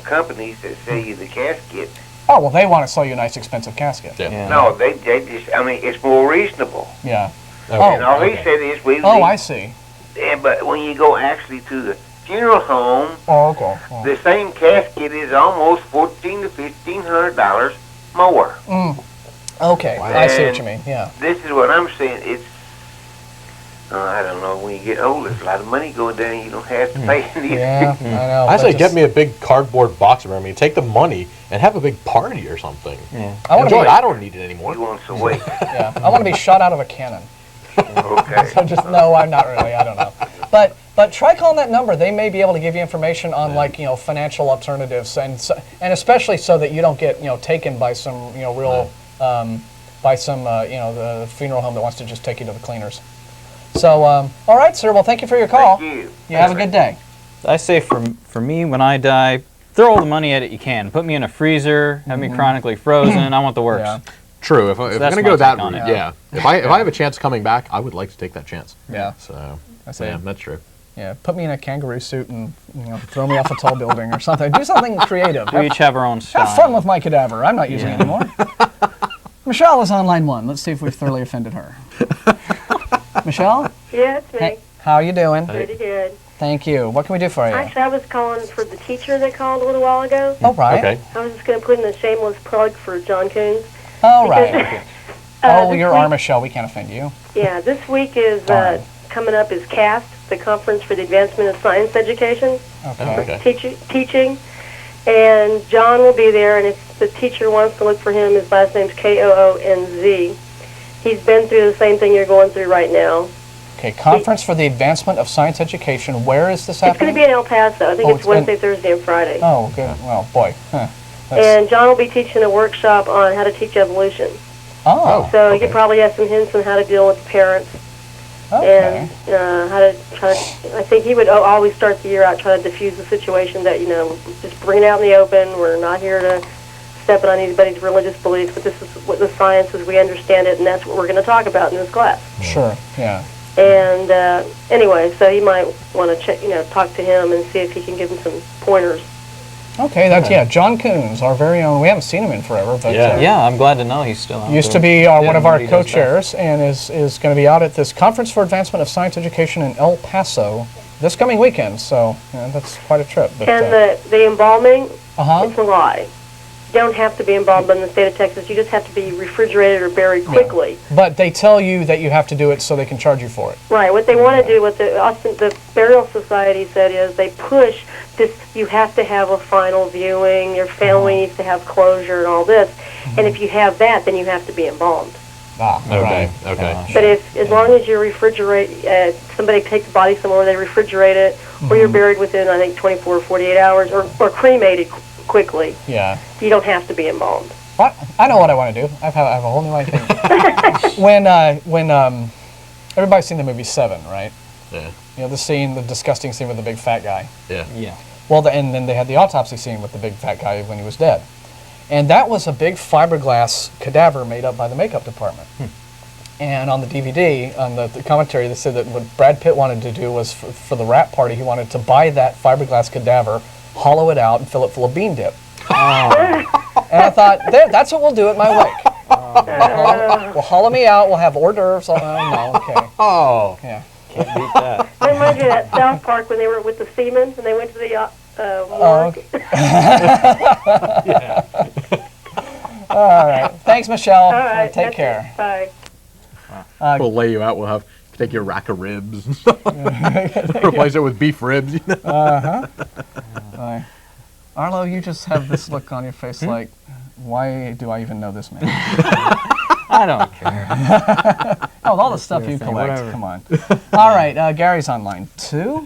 companies that sell you the casket,
oh, well, they want to sell you a nice, expensive casket.
Yeah.
no, they just, it's more reasonable.
Yeah.
Okay.
And all he said is,
I see.
Yeah, but when you go actually to the funeral home,
Okay.
the same casket is almost $1,400 to $1,500 more.
Okay, I see what you mean, yeah.
This is what I'm saying. It's, I don't know, when you get older, there's a lot of money going down. You don't have to pay anything.
Yeah, I know.
I say get me a big cardboard box around me. Take the money and have a big party or something.
Yeah.
I
don't need it anymore.
He wants to wait.
Yeah, I want to be shot out of a cannon.
Okay.
So no, I'm not really. I don't know. But try calling that number. They may be able to give you information on like financial alternatives, and especially so that you don't get taken by some real by some the funeral home that wants to just take you to the cleaners. So all right, sir. Well, thank you for your call.
Thank you.
You have a good day.
I say for me, when I die, throw all the money at it you can. Put me in a freezer, have me chronically frozen. I want the works.
Yeah.
True. If I'm going to go that route,
yeah.
If I have a chance coming back, I would like to take that chance.
Yeah.
So
say
that's true.
Yeah, put me in a kangaroo suit and throw me off a tall building or something. Do something creative.
We each have our own style.
Have fun with my cadaver. I'm not using it anymore. Michelle is on line 1. Let's see if we've thoroughly offended her. Michelle?
Yeah, it's me.
Hey, how are you doing?
Pretty good.
Thank you. What can we do for you?
Actually, I was calling for the teacher that called a little while ago.
Oh, right.
Okay.
I was just going to put in a shameless plug for John Coons.
Oh, right. Your arm,
week,
Michelle. We can't offend you.
Yeah, this week is coming up is CAST, the Conference for the Advancement of Science Education.
Okay.
Teaching. And John will be there, and if the teacher wants to look for him, his last name's Koonz. He's been through the same thing you're going through right now.
Okay, Conference for the Advancement of Science Education. Where is this happening?
It's going to be in El Paso. I think it's Wednesday, Thursday, and Friday.
Oh, good. Well, boy.
And John will be teaching a workshop on how to teach evolution.
Oh.
So he could probably have some hints on how to deal with the parents.
Okay.
And how to try to, I think he would always start the year out trying to diffuse the situation that, just bring it out in the open. We're not here to step on anybody's religious beliefs, but this is what the science is, we understand it, and that's what we're going to talk about in this class.
Sure, yeah.
And anyway, so you might want to check, talk to him and see if he can give him some pointers.
Okay, John Coons, our very own. We haven't seen him in forever, but
yeah, I'm glad to know he's still out
used
there.
to be one of our co-chairs, and is going to be out at this Conference for Advancement of Science Education in El Paso this coming weekend. So that's quite a trip. But,
and the embalming, it's a lie. You don't have to be embalmed in the state of Texas. You just have to be refrigerated or buried quickly.
Yeah. But they tell you that you have to do it so they can charge you for it.
Right. What they want to do, what the Burial Society said is they push this, you have to have a final viewing, your family needs to have closure and all this. And if you have that, then you have to be embalmed.
Ah,
okay.
Right.
Okay.
But as long as you refrigerate, somebody takes the body somewhere, they refrigerate it, or you're buried within, I think, 24 or 48 hours, or cremated quickly.
Yeah.
You don't have to be embalmed.
What? I know what I want to do. I have a whole new idea. when everybody's seen the movie Seven, right?
Yeah.
The disgusting scene with the big fat guy.
Yeah.
Yeah.
Well, and then they had the autopsy scene with the big fat guy when he was dead. And that was a big fiberglass cadaver made up by the makeup department. And on the DVD, on the commentary, they said that what Brad Pitt wanted to do was, for the wrap party, he wanted to buy that fiberglass cadaver, hollow it out, and fill it full of bean dip. And I thought, that's what we'll do at my wake. We'll hollow me out, we'll have hors d'oeuvres. Oh, no, okay.
Oh.
Yeah.
Can't beat that.
I remind you of that South Park when they were with the seamen and they went to the morgue.
Okay. All right. Thanks, Michelle.
All right.
Take care.
Bye.
We'll lay you out. We'll take your rack of ribs and stuff. Replace it with beef ribs.
Arlo, you just have this look on your face like, why do I even know this man?
I don't care.
Oh, with all the stuff you collect, come on. All right, Gary's on line 2.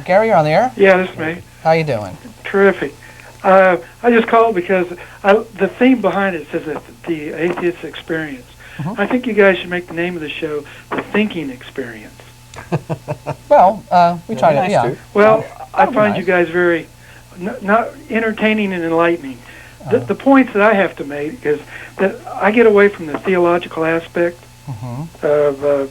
Gary, you're on the air?
Yeah, this is me.
How you doing?
Terrific. I just called because the theme behind it says that the atheist experience. I think you guys should make the name of the show The Thinking Experience.
Well, we try to, yeah.
Well, I find you guys very not entertaining and enlightening. The points that I have to make is that I get away from the theological aspect of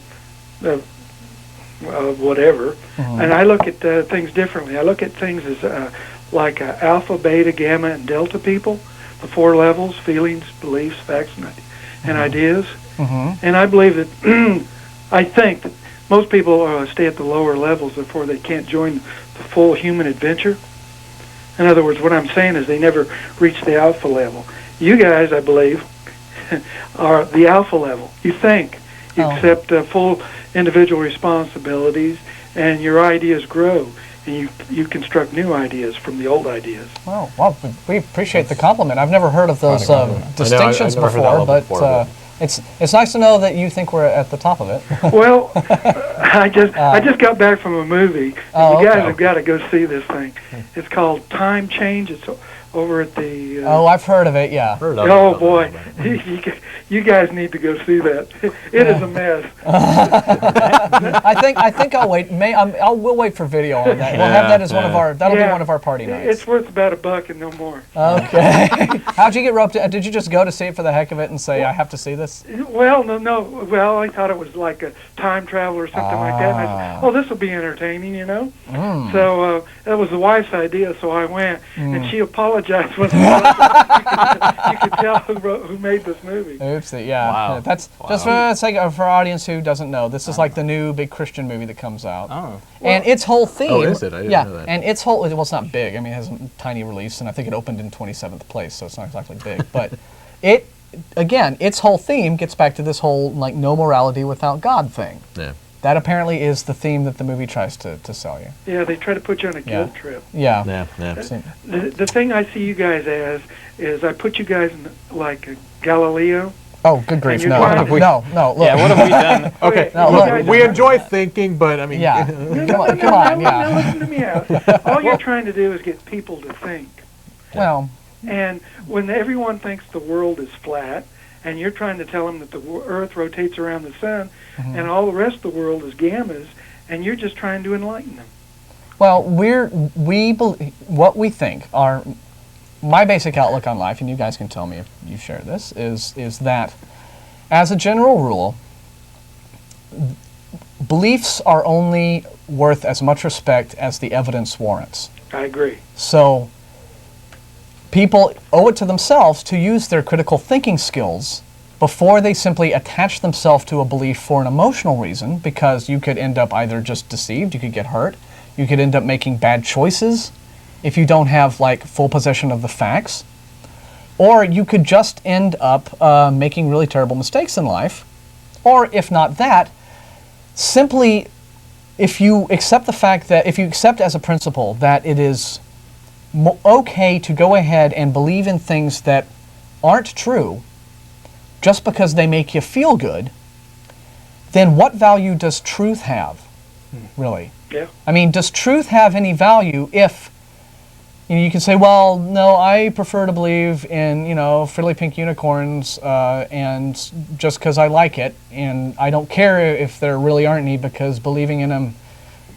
whatever, and I look at things differently. I look at things as like alpha, beta, gamma, and delta people, the 4 levels: feelings, beliefs, facts, and ideas. And I believe that I think that most people stay at the lower levels before they can't join the full human adventure. In other words, what I'm saying is they never reach the alpha level. You guys, I believe, are the alpha level. You think, you accept full individual responsibilities, and your ideas grow, and you construct new ideas from the old ideas.
Oh, well, we appreciate the compliment. I've never heard of those distinctions before, but it's nice to know that you think we're at the top of it.
Well, I just got back from a movie. And you guys have got to go see this thing. It's called Time Change. It's over at the...
I've heard of it, yeah.
Oh, boy. You guys need to go see that. It is a mess.
I think I'll wait. We'll wait for video on that. We'll have that as one of our... That'll be one of our party nights.
It's worth about $1 and no more.
Okay. How'd you get roped in? Did you just go to see it for the heck of it and say, I have to see this?
Well, no. Well, I thought it was like a time travel or something like that. And I said, this will be entertaining, you know? So that was the wife's idea, so I went. And she apologized when you could tell who made this movie.
Oopsie, yeah. Wow. That's just for our audience who doesn't know. This is like the new big Christian movie that comes out.
Oh.
And its whole theme...
Oh, is it? I didn't know that.
And its whole... Well, it's not big. I mean, it has a tiny release, and I think it opened in 27th place, so it's not exactly big. But its whole theme gets back to this whole, like, no morality without God thing.
Yeah.
That apparently is the theme that the movie tries to sell you.
Yeah, they try to put you on a guilt trip.
Yeah.
The thing I see you guys as is I put you guys in like a Galileo.
Oh, good grief! No. Look.
Yeah, what have we done?
Okay, look, we enjoy thinking, but I mean,
come on,
Now listen to me out. All you're trying to do is get people to think.
Well,
and when everyone thinks the world is flat, and you're trying to tell them that the Earth rotates around the sun, and all the rest of the world is gammas, and you're just trying to enlighten them.
Well, what we think are my basic outlook on life, and you guys can tell me if you share this, is that as a general rule, beliefs are only worth as much respect as the evidence warrants.
I agree.
So people owe it to themselves to use their critical thinking skills before they simply attach themselves to a belief for an emotional reason, because you could end up either just deceived, you could get hurt, you could end up making bad choices if you don't have like full possession of the facts, or you could just end up making really terrible mistakes in life, or if not that, simply if you accept the fact that, if you accept as a principle that it is okay to go ahead and believe in things that aren't true just because they make you feel good, then what value does truth have, really?
Yeah.
I mean, does truth have any value if, you can say, well, no, I prefer to believe in, frilly pink unicorns, and just because I like it, and I don't care if there really aren't any, because believing in them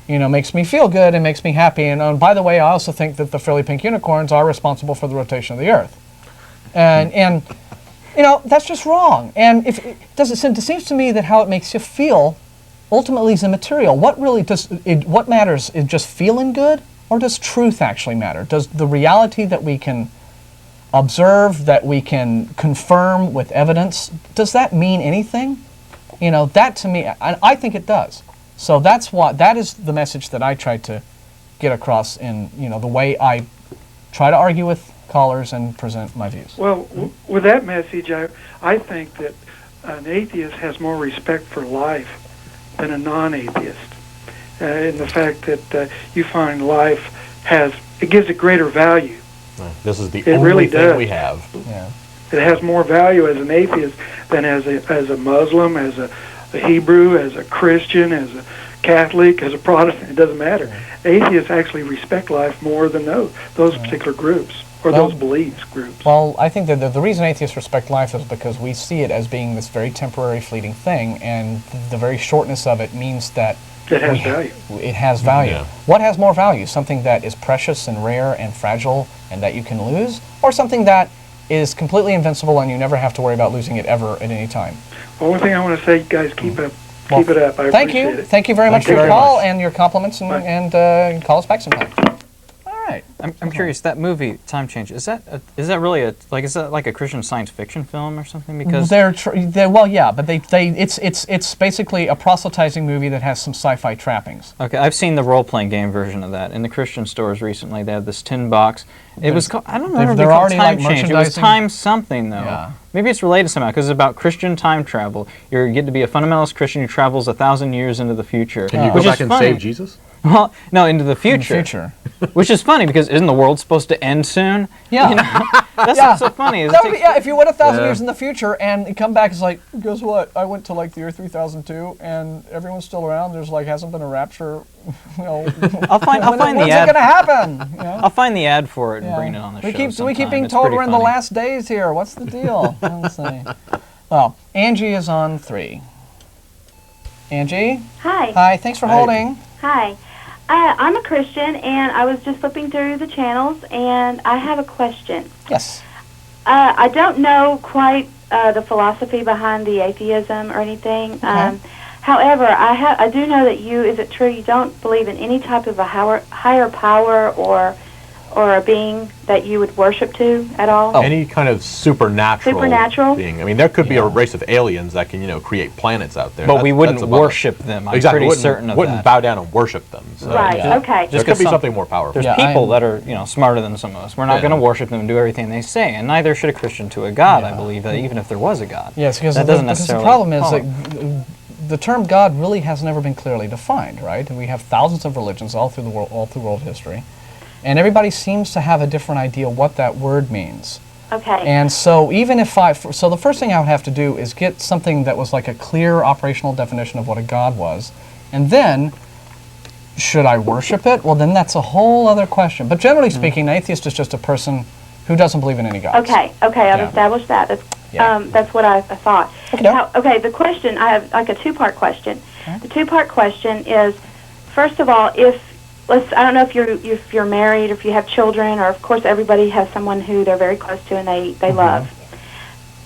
makes me feel good and makes me happy. And by the way, I also think that the frilly pink unicorns are responsible for the rotation of the Earth. And that's just wrong. And it seems to me that how it makes you feel ultimately is immaterial. What matters is just feeling good, or does truth actually matter? Does the reality that we can observe, that we can confirm with evidence, does that mean anything? That to me, I think it does. So that is the message that I try to get across in, the way I try to argue with callers and present my views.
Well, with that message, I think that an atheist has more respect for life than a non-atheist. In the fact that you find life it gives it greater value.
This is the only thing we have.
Yeah.
It has more value as an atheist than as a Muslim, as a Hebrew, as a Christian, as a Catholic, as a Protestant. It doesn't matter. Atheists actually respect life more than those particular groups, or those beliefs groups.
Well, I think that the reason atheists respect life is because we see it as being this very temporary, fleeting thing, and the very shortness of it means that
it has value.
It has value.
Yeah.
What has more value? Something that is precious and rare and fragile and that you can lose, or something that is completely invincible and you never have to worry about losing it ever at any time?
The only thing I want to say, guys, keep it up. Keep it up. I appreciate it.
Thank you very much for your call and your compliments, and call us back sometime. All right.
I'm curious. That movie, Time Change, is that really is that like a Christian science fiction film or something? Because it's basically a proselytizing movie that has some sci-fi trappings. Okay, I've seen the role-playing game version of that in the Christian stores recently. They had this tin box. It was called, I don't know if it was called Time Change. It was Time something though. Yeah. Maybe it's related somehow because it's about Christian time travel. You get to be a fundamentalist Christian who travels 1,000 years into the future.
Can you go back and save Jesus?
Well, no, into the future.
In the future.
Which is funny because isn't the world supposed to end soon?
Yeah.
You know? That's what's so funny. Is
If you went 1,000 years in the future and you come back, it's like, guess what? I went to like the year 3002 and everyone's still around. There's like hasn't been a rapture. You know,
I'll find the ad.
When's it gonna happen? You know?
I'll find the ad for it and bring it on the show.
We keep being told we're in the last days here. What's the deal? Let's see. Well, Angie is on 3. Angie?
Hi.
Hi, thanks for holding.
Hi. I'm a Christian, and I was just flipping through the channels, and I have a question.
Yes.
I don't know quite the philosophy behind the atheism or anything.
Okay.
However, I do know that is it true you don't believe in any type of a higher power or a being that you would worship to at all?
Any kind of supernatural being. I mean, there could be a race of aliens that can, create planets out there.
But we wouldn't worship them. I'm pretty certain of that.
Wouldn't bow down and worship them. So.
Right, okay.
There could be something more powerful.
There's people that are, smarter than some of us. We're not going to worship them and do everything they say, and neither should a Christian to a God, I believe, even if there was a God.
Yes, because the problem is that the term God really has never been clearly defined, right? And we have thousands of religions all through world history. And everybody seems to have a different idea what that word means.
Okay.
And so even if so the first thing I would have to do is get something that was like a clear operational definition of what a God was. And then, should I worship it? Well, then that's a whole other question. But generally speaking, an atheist is just a person who doesn't believe in any gods.
Okay, I've established that. That's what I thought. Okay, the question, I have like a two-part question. Okay. The two-part question is, first of all, I don't know if you're married or if you have children, or of course everybody has someone who they're very close to and they love.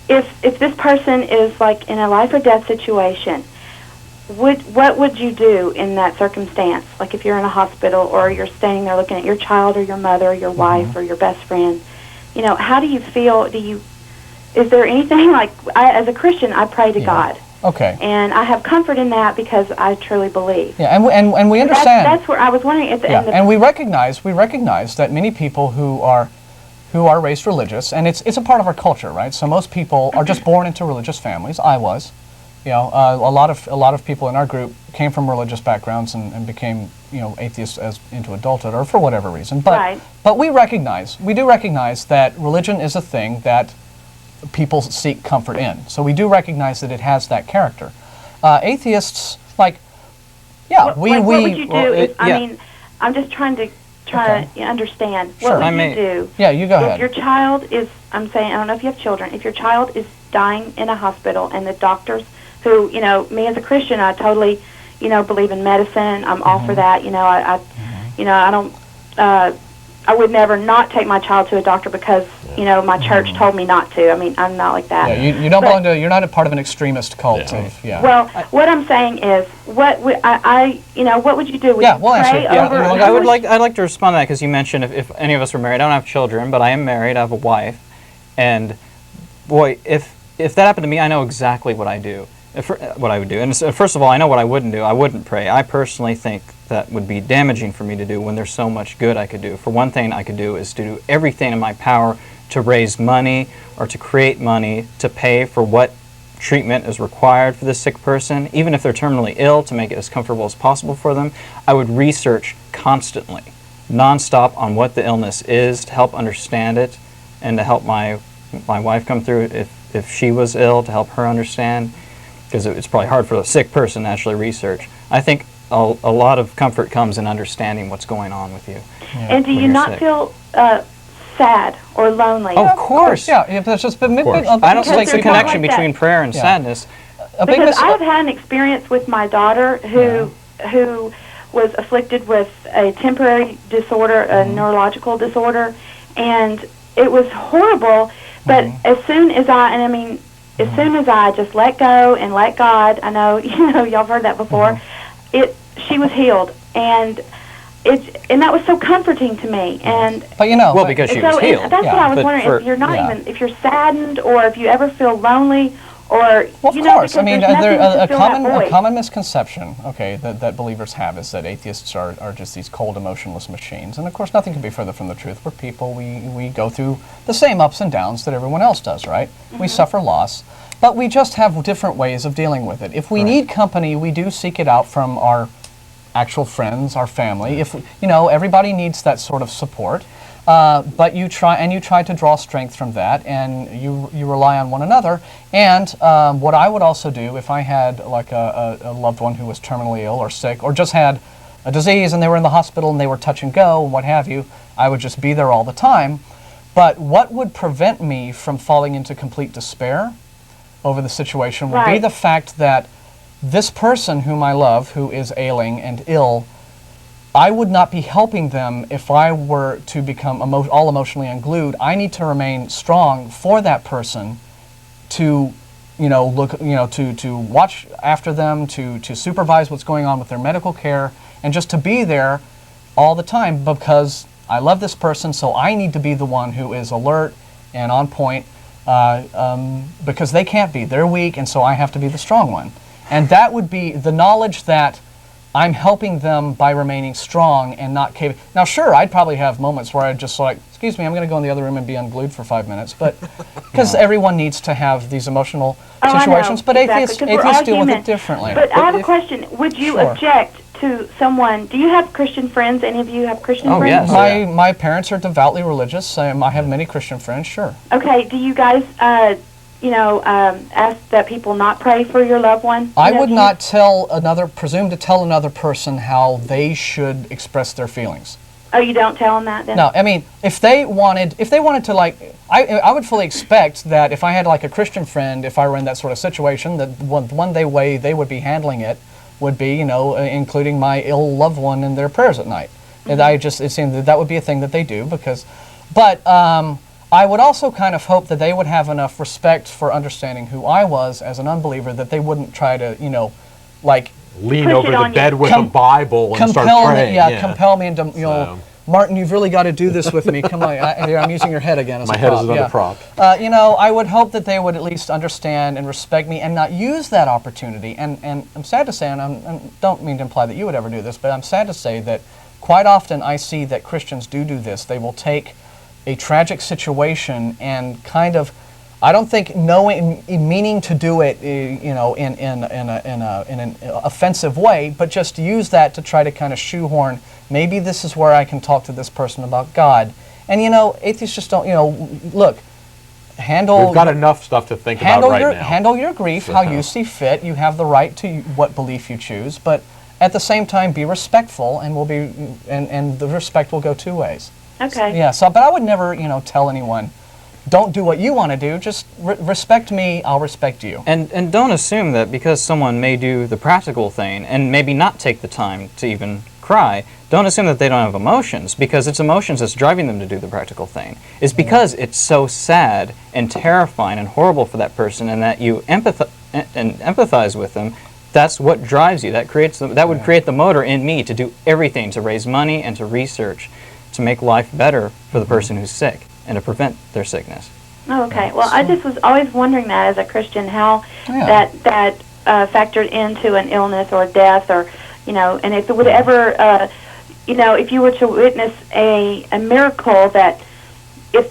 If this person is like in a life or death situation, what would you do in that circumstance? Like if you're in a hospital or you're standing there looking at your child or your mother or your wife or your best friend, how do you feel? Is there anything like as a Christian, I pray to God.
Okay.
And I have comfort in that because I truly believe.
Yeah, and we understand.
That's where I was wondering.
And we recognize that many people who are raised religious, and it's a part of our culture, right? So most people are just born into religious families. I was, a lot of people in our group came from religious backgrounds and became atheists into adulthood or for whatever reason. But we do recognize that religion is a thing that people seek comfort in. So we do recognize that it has that character. Atheists, what
would you do? I mean, I'm just trying to understand.
Sure.
What would you do?
Yeah, you go ahead.
If your child is, I don't know if you have children, if your child is dying in a hospital and the doctors who, me as a Christian, I totally, believe in medicine. I'm all for that. I would never not take my child to a doctor because, my church told me not to. I mean, I'm not like that.
Yeah, you don't belong to, you're not a part of an extremist cult.
Well, what I'm saying is, what would you do? Would
we'll answer.
I'd like to respond to that because you mentioned if any of us were married. I don't have children, but I am married. I have a wife. And, boy, if that happened to me, I know exactly what I do. What I would do. And first of all, I know what I wouldn't do. I wouldn't pray. I personally think that would be damaging for me to do when there's so much good I could do. For one thing I could do is to do everything in my power to raise money or to create money to pay for what treatment is required for this sick person, even if they're terminally ill, to make it as comfortable as possible for them. I would research constantly, nonstop, on what the illness is to help understand it and to help my wife come through if she was ill, to help her understand. Because it's probably hard for a sick person to actually research. I think a lot of comfort comes in understanding what's going on with you.
And do you not feel sad or lonely?
Oh, of course. Yeah, if that's just been.
I don't think there's a connection between prayer and sadness.
Because I've had an experience with my daughter who was afflicted with a temporary disorder, a neurological disorder, and it was horrible. But as soon as as soon as I just let go and let God, I know y'all have heard that before. She was healed, and that was so comforting to me. And
because she was healed.
That's what I was wondering. If you're not if you're saddened, or if you ever feel lonely, or
of course. I mean, a common misconception, that believers have is that atheists are just these cold, emotionless machines. And of course, nothing can be further from the truth. We're people. We go through the same ups and downs that everyone else does, right? We suffer loss, but we just have different ways of dealing with it. If we need company, we do seek it out from our actual friends, our family. If everybody needs that sort of support, but you try to draw strength from that, and you rely on one another. And what I would also do if I had like a loved one who was terminally ill or sick, or just had a disease and they were in the hospital and they were touch and go and what have you, I would just be there all the time. But what would prevent me from falling into complete despair over the situation would be the fact that this person whom I love, who is ailing and ill, I would not be helping them if I were to become all emotionally unglued. I need to remain strong for that person, to to watch after them, to supervise what's going on with their medical care, and just to be there all the time, because I love this person, so I need to be the one who is alert and on point, because they can't be. They're weak, and so I have to be the strong one. And that would be the knowledge that I'm helping them by remaining strong and not caving. Now, sure, I'd probably have moments where I'd just like, excuse me, I'm going to go in the other room and be unglued for 5 minutes, but because everyone needs to have these emotional situations, but atheists deal with it differently.
But I have a question. Would you object to someone? Do you have Christian friends? Any of you have Christian friends?
Yes. My parents are devoutly religious. I have many Christian friends, sure.
Okay, do you guys ask that people not pray for your loved one?
I would not presume to tell another person how they should express their feelings.
Oh, you don't tell them that then?
No, I mean, if they wanted to, like, I would fully expect that if I had like a Christian friend, if I were in that sort of situation, that one way they would be handling it would be, including my ill loved one in their prayers at night. And it seemed that would be a thing that they do but I would also kind of hope that they would have enough respect for understanding who I was as an unbeliever, that they wouldn't try to,
lean over the bed with a Bible and start praying.
Compel me into, Martin, you've really got to do this with me. Come on, I'm using your head again as
my
a
head
prop.
is another prop.
I would hope that they would at least understand and respect me and not use that opportunity. And I'm sad to say, and I don't mean to imply that you would ever do this, but I'm sad to say that quite often I see that Christians do this. They will take a tragic situation and kind of, I don't think meaning to do it, in an offensive way, but just use that to try to kind of shoehorn, maybe this is where I can talk to this person about God. And atheists just don't, look, handle.
We've got enough stuff to think about right now.
Handle your grief how you see fit. You have the right to what belief you choose, but at the same time, be respectful, and and the respect will go two ways.
Okay.
Yeah. So, but I would never, tell anyone, don't do what you want to do. Just respect me. I'll respect you.
And don't assume that because someone may do the practical thing and maybe not take the time to even cry, don't assume that they don't have emotions, because it's emotions that's driving them to do the practical thing. It's because it's so sad and terrifying and horrible for that person, and that you empathize with them. That's what drives you. That would create the motor in me to do everything to raise money and to research, to make life better for the person who's sick and to prevent their sickness.
Oh, okay. Well, I just was always wondering that as a Christian, how that factored into an illness or death, or and if it would ever, if you were to witness a miracle, that if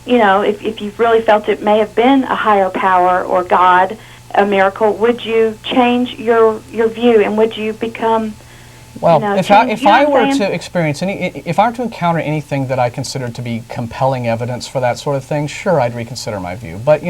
you really felt it may have been a higher power or God, a miracle, would you change your view, and would you become?
Well, if I were to experience if I were to encounter anything that I considered to be compelling evidence for that sort of thing, sure, I'd reconsider my view. But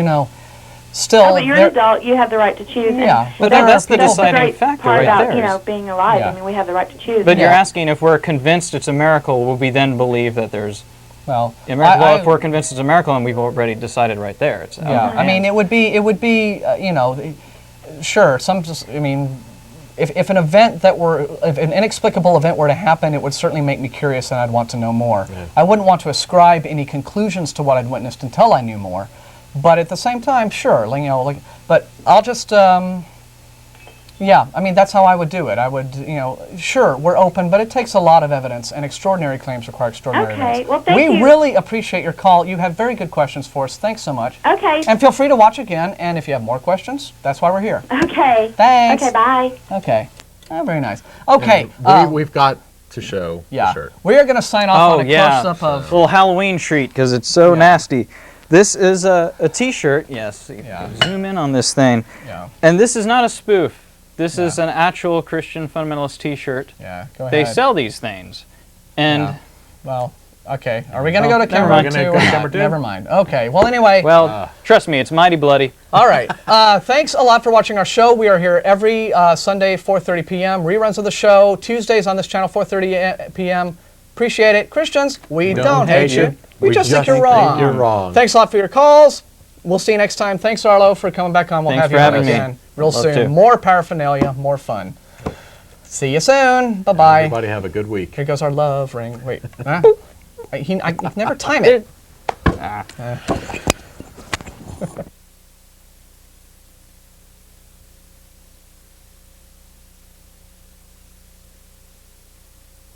still.
Oh, but you're an adult. You have the right to choose.
Yeah,
but that's the deciding factor right there.
About being alive. Yeah. I mean, we have the right to choose.
But you're asking if we're convinced it's a miracle, will we then believe that there's a miracle? Well, if we're convinced it's a miracle, and we've already decided right there, it's
I mean, it would be sure. If an event if an inexplicable event were to happen, it would certainly make me curious, and I'd want to know more. Yeah. I wouldn't want to ascribe any conclusions to what I'd witnessed until I knew more. But at the same time, sure, but I'll just, that's how I would do it. I would, sure, we're open, but it takes a lot of evidence, and extraordinary claims require extraordinary evidence.
Well, thank you.
We really appreciate your call. You have very good questions for us. Thanks so much.
Okay.
And feel free to watch again, and if you have more questions, that's why we're here.
Okay.
Thanks.
Okay, bye.
Okay. Oh, very nice. Okay.
We've got to show the shirt.
We are going to sign off on a close-up of...
a little Halloween treat, because it's so nasty. This is a T-shirt. Yes. Zoom in on this thing. Yeah. And this is not a spoof. This is an actual Christian fundamentalist T-shirt.
Yeah, go ahead.
They sell these things, and
well, okay. Are we gonna go to camera two? Never mind. Okay. Well, anyway.
Well, trust me, it's mighty bloody.
All right. Thanks a lot for watching our show. We are here every Sunday, 4:30 p.m. Reruns of the show Tuesdays on this channel, 4:30 p.m. Appreciate it, Christians. We don't hate you. We just think you're wrong.
You're wrong.
Thanks a lot for your calls. We'll see you next time. Thanks, Arlo, for coming back on. We'll
Thanks
have you
for
on
having
again
me.
real soon. More paraphernalia, more fun. See you soon. Bye-bye.
Everybody have a good week.
Here goes our love ring. Wait. I never time it.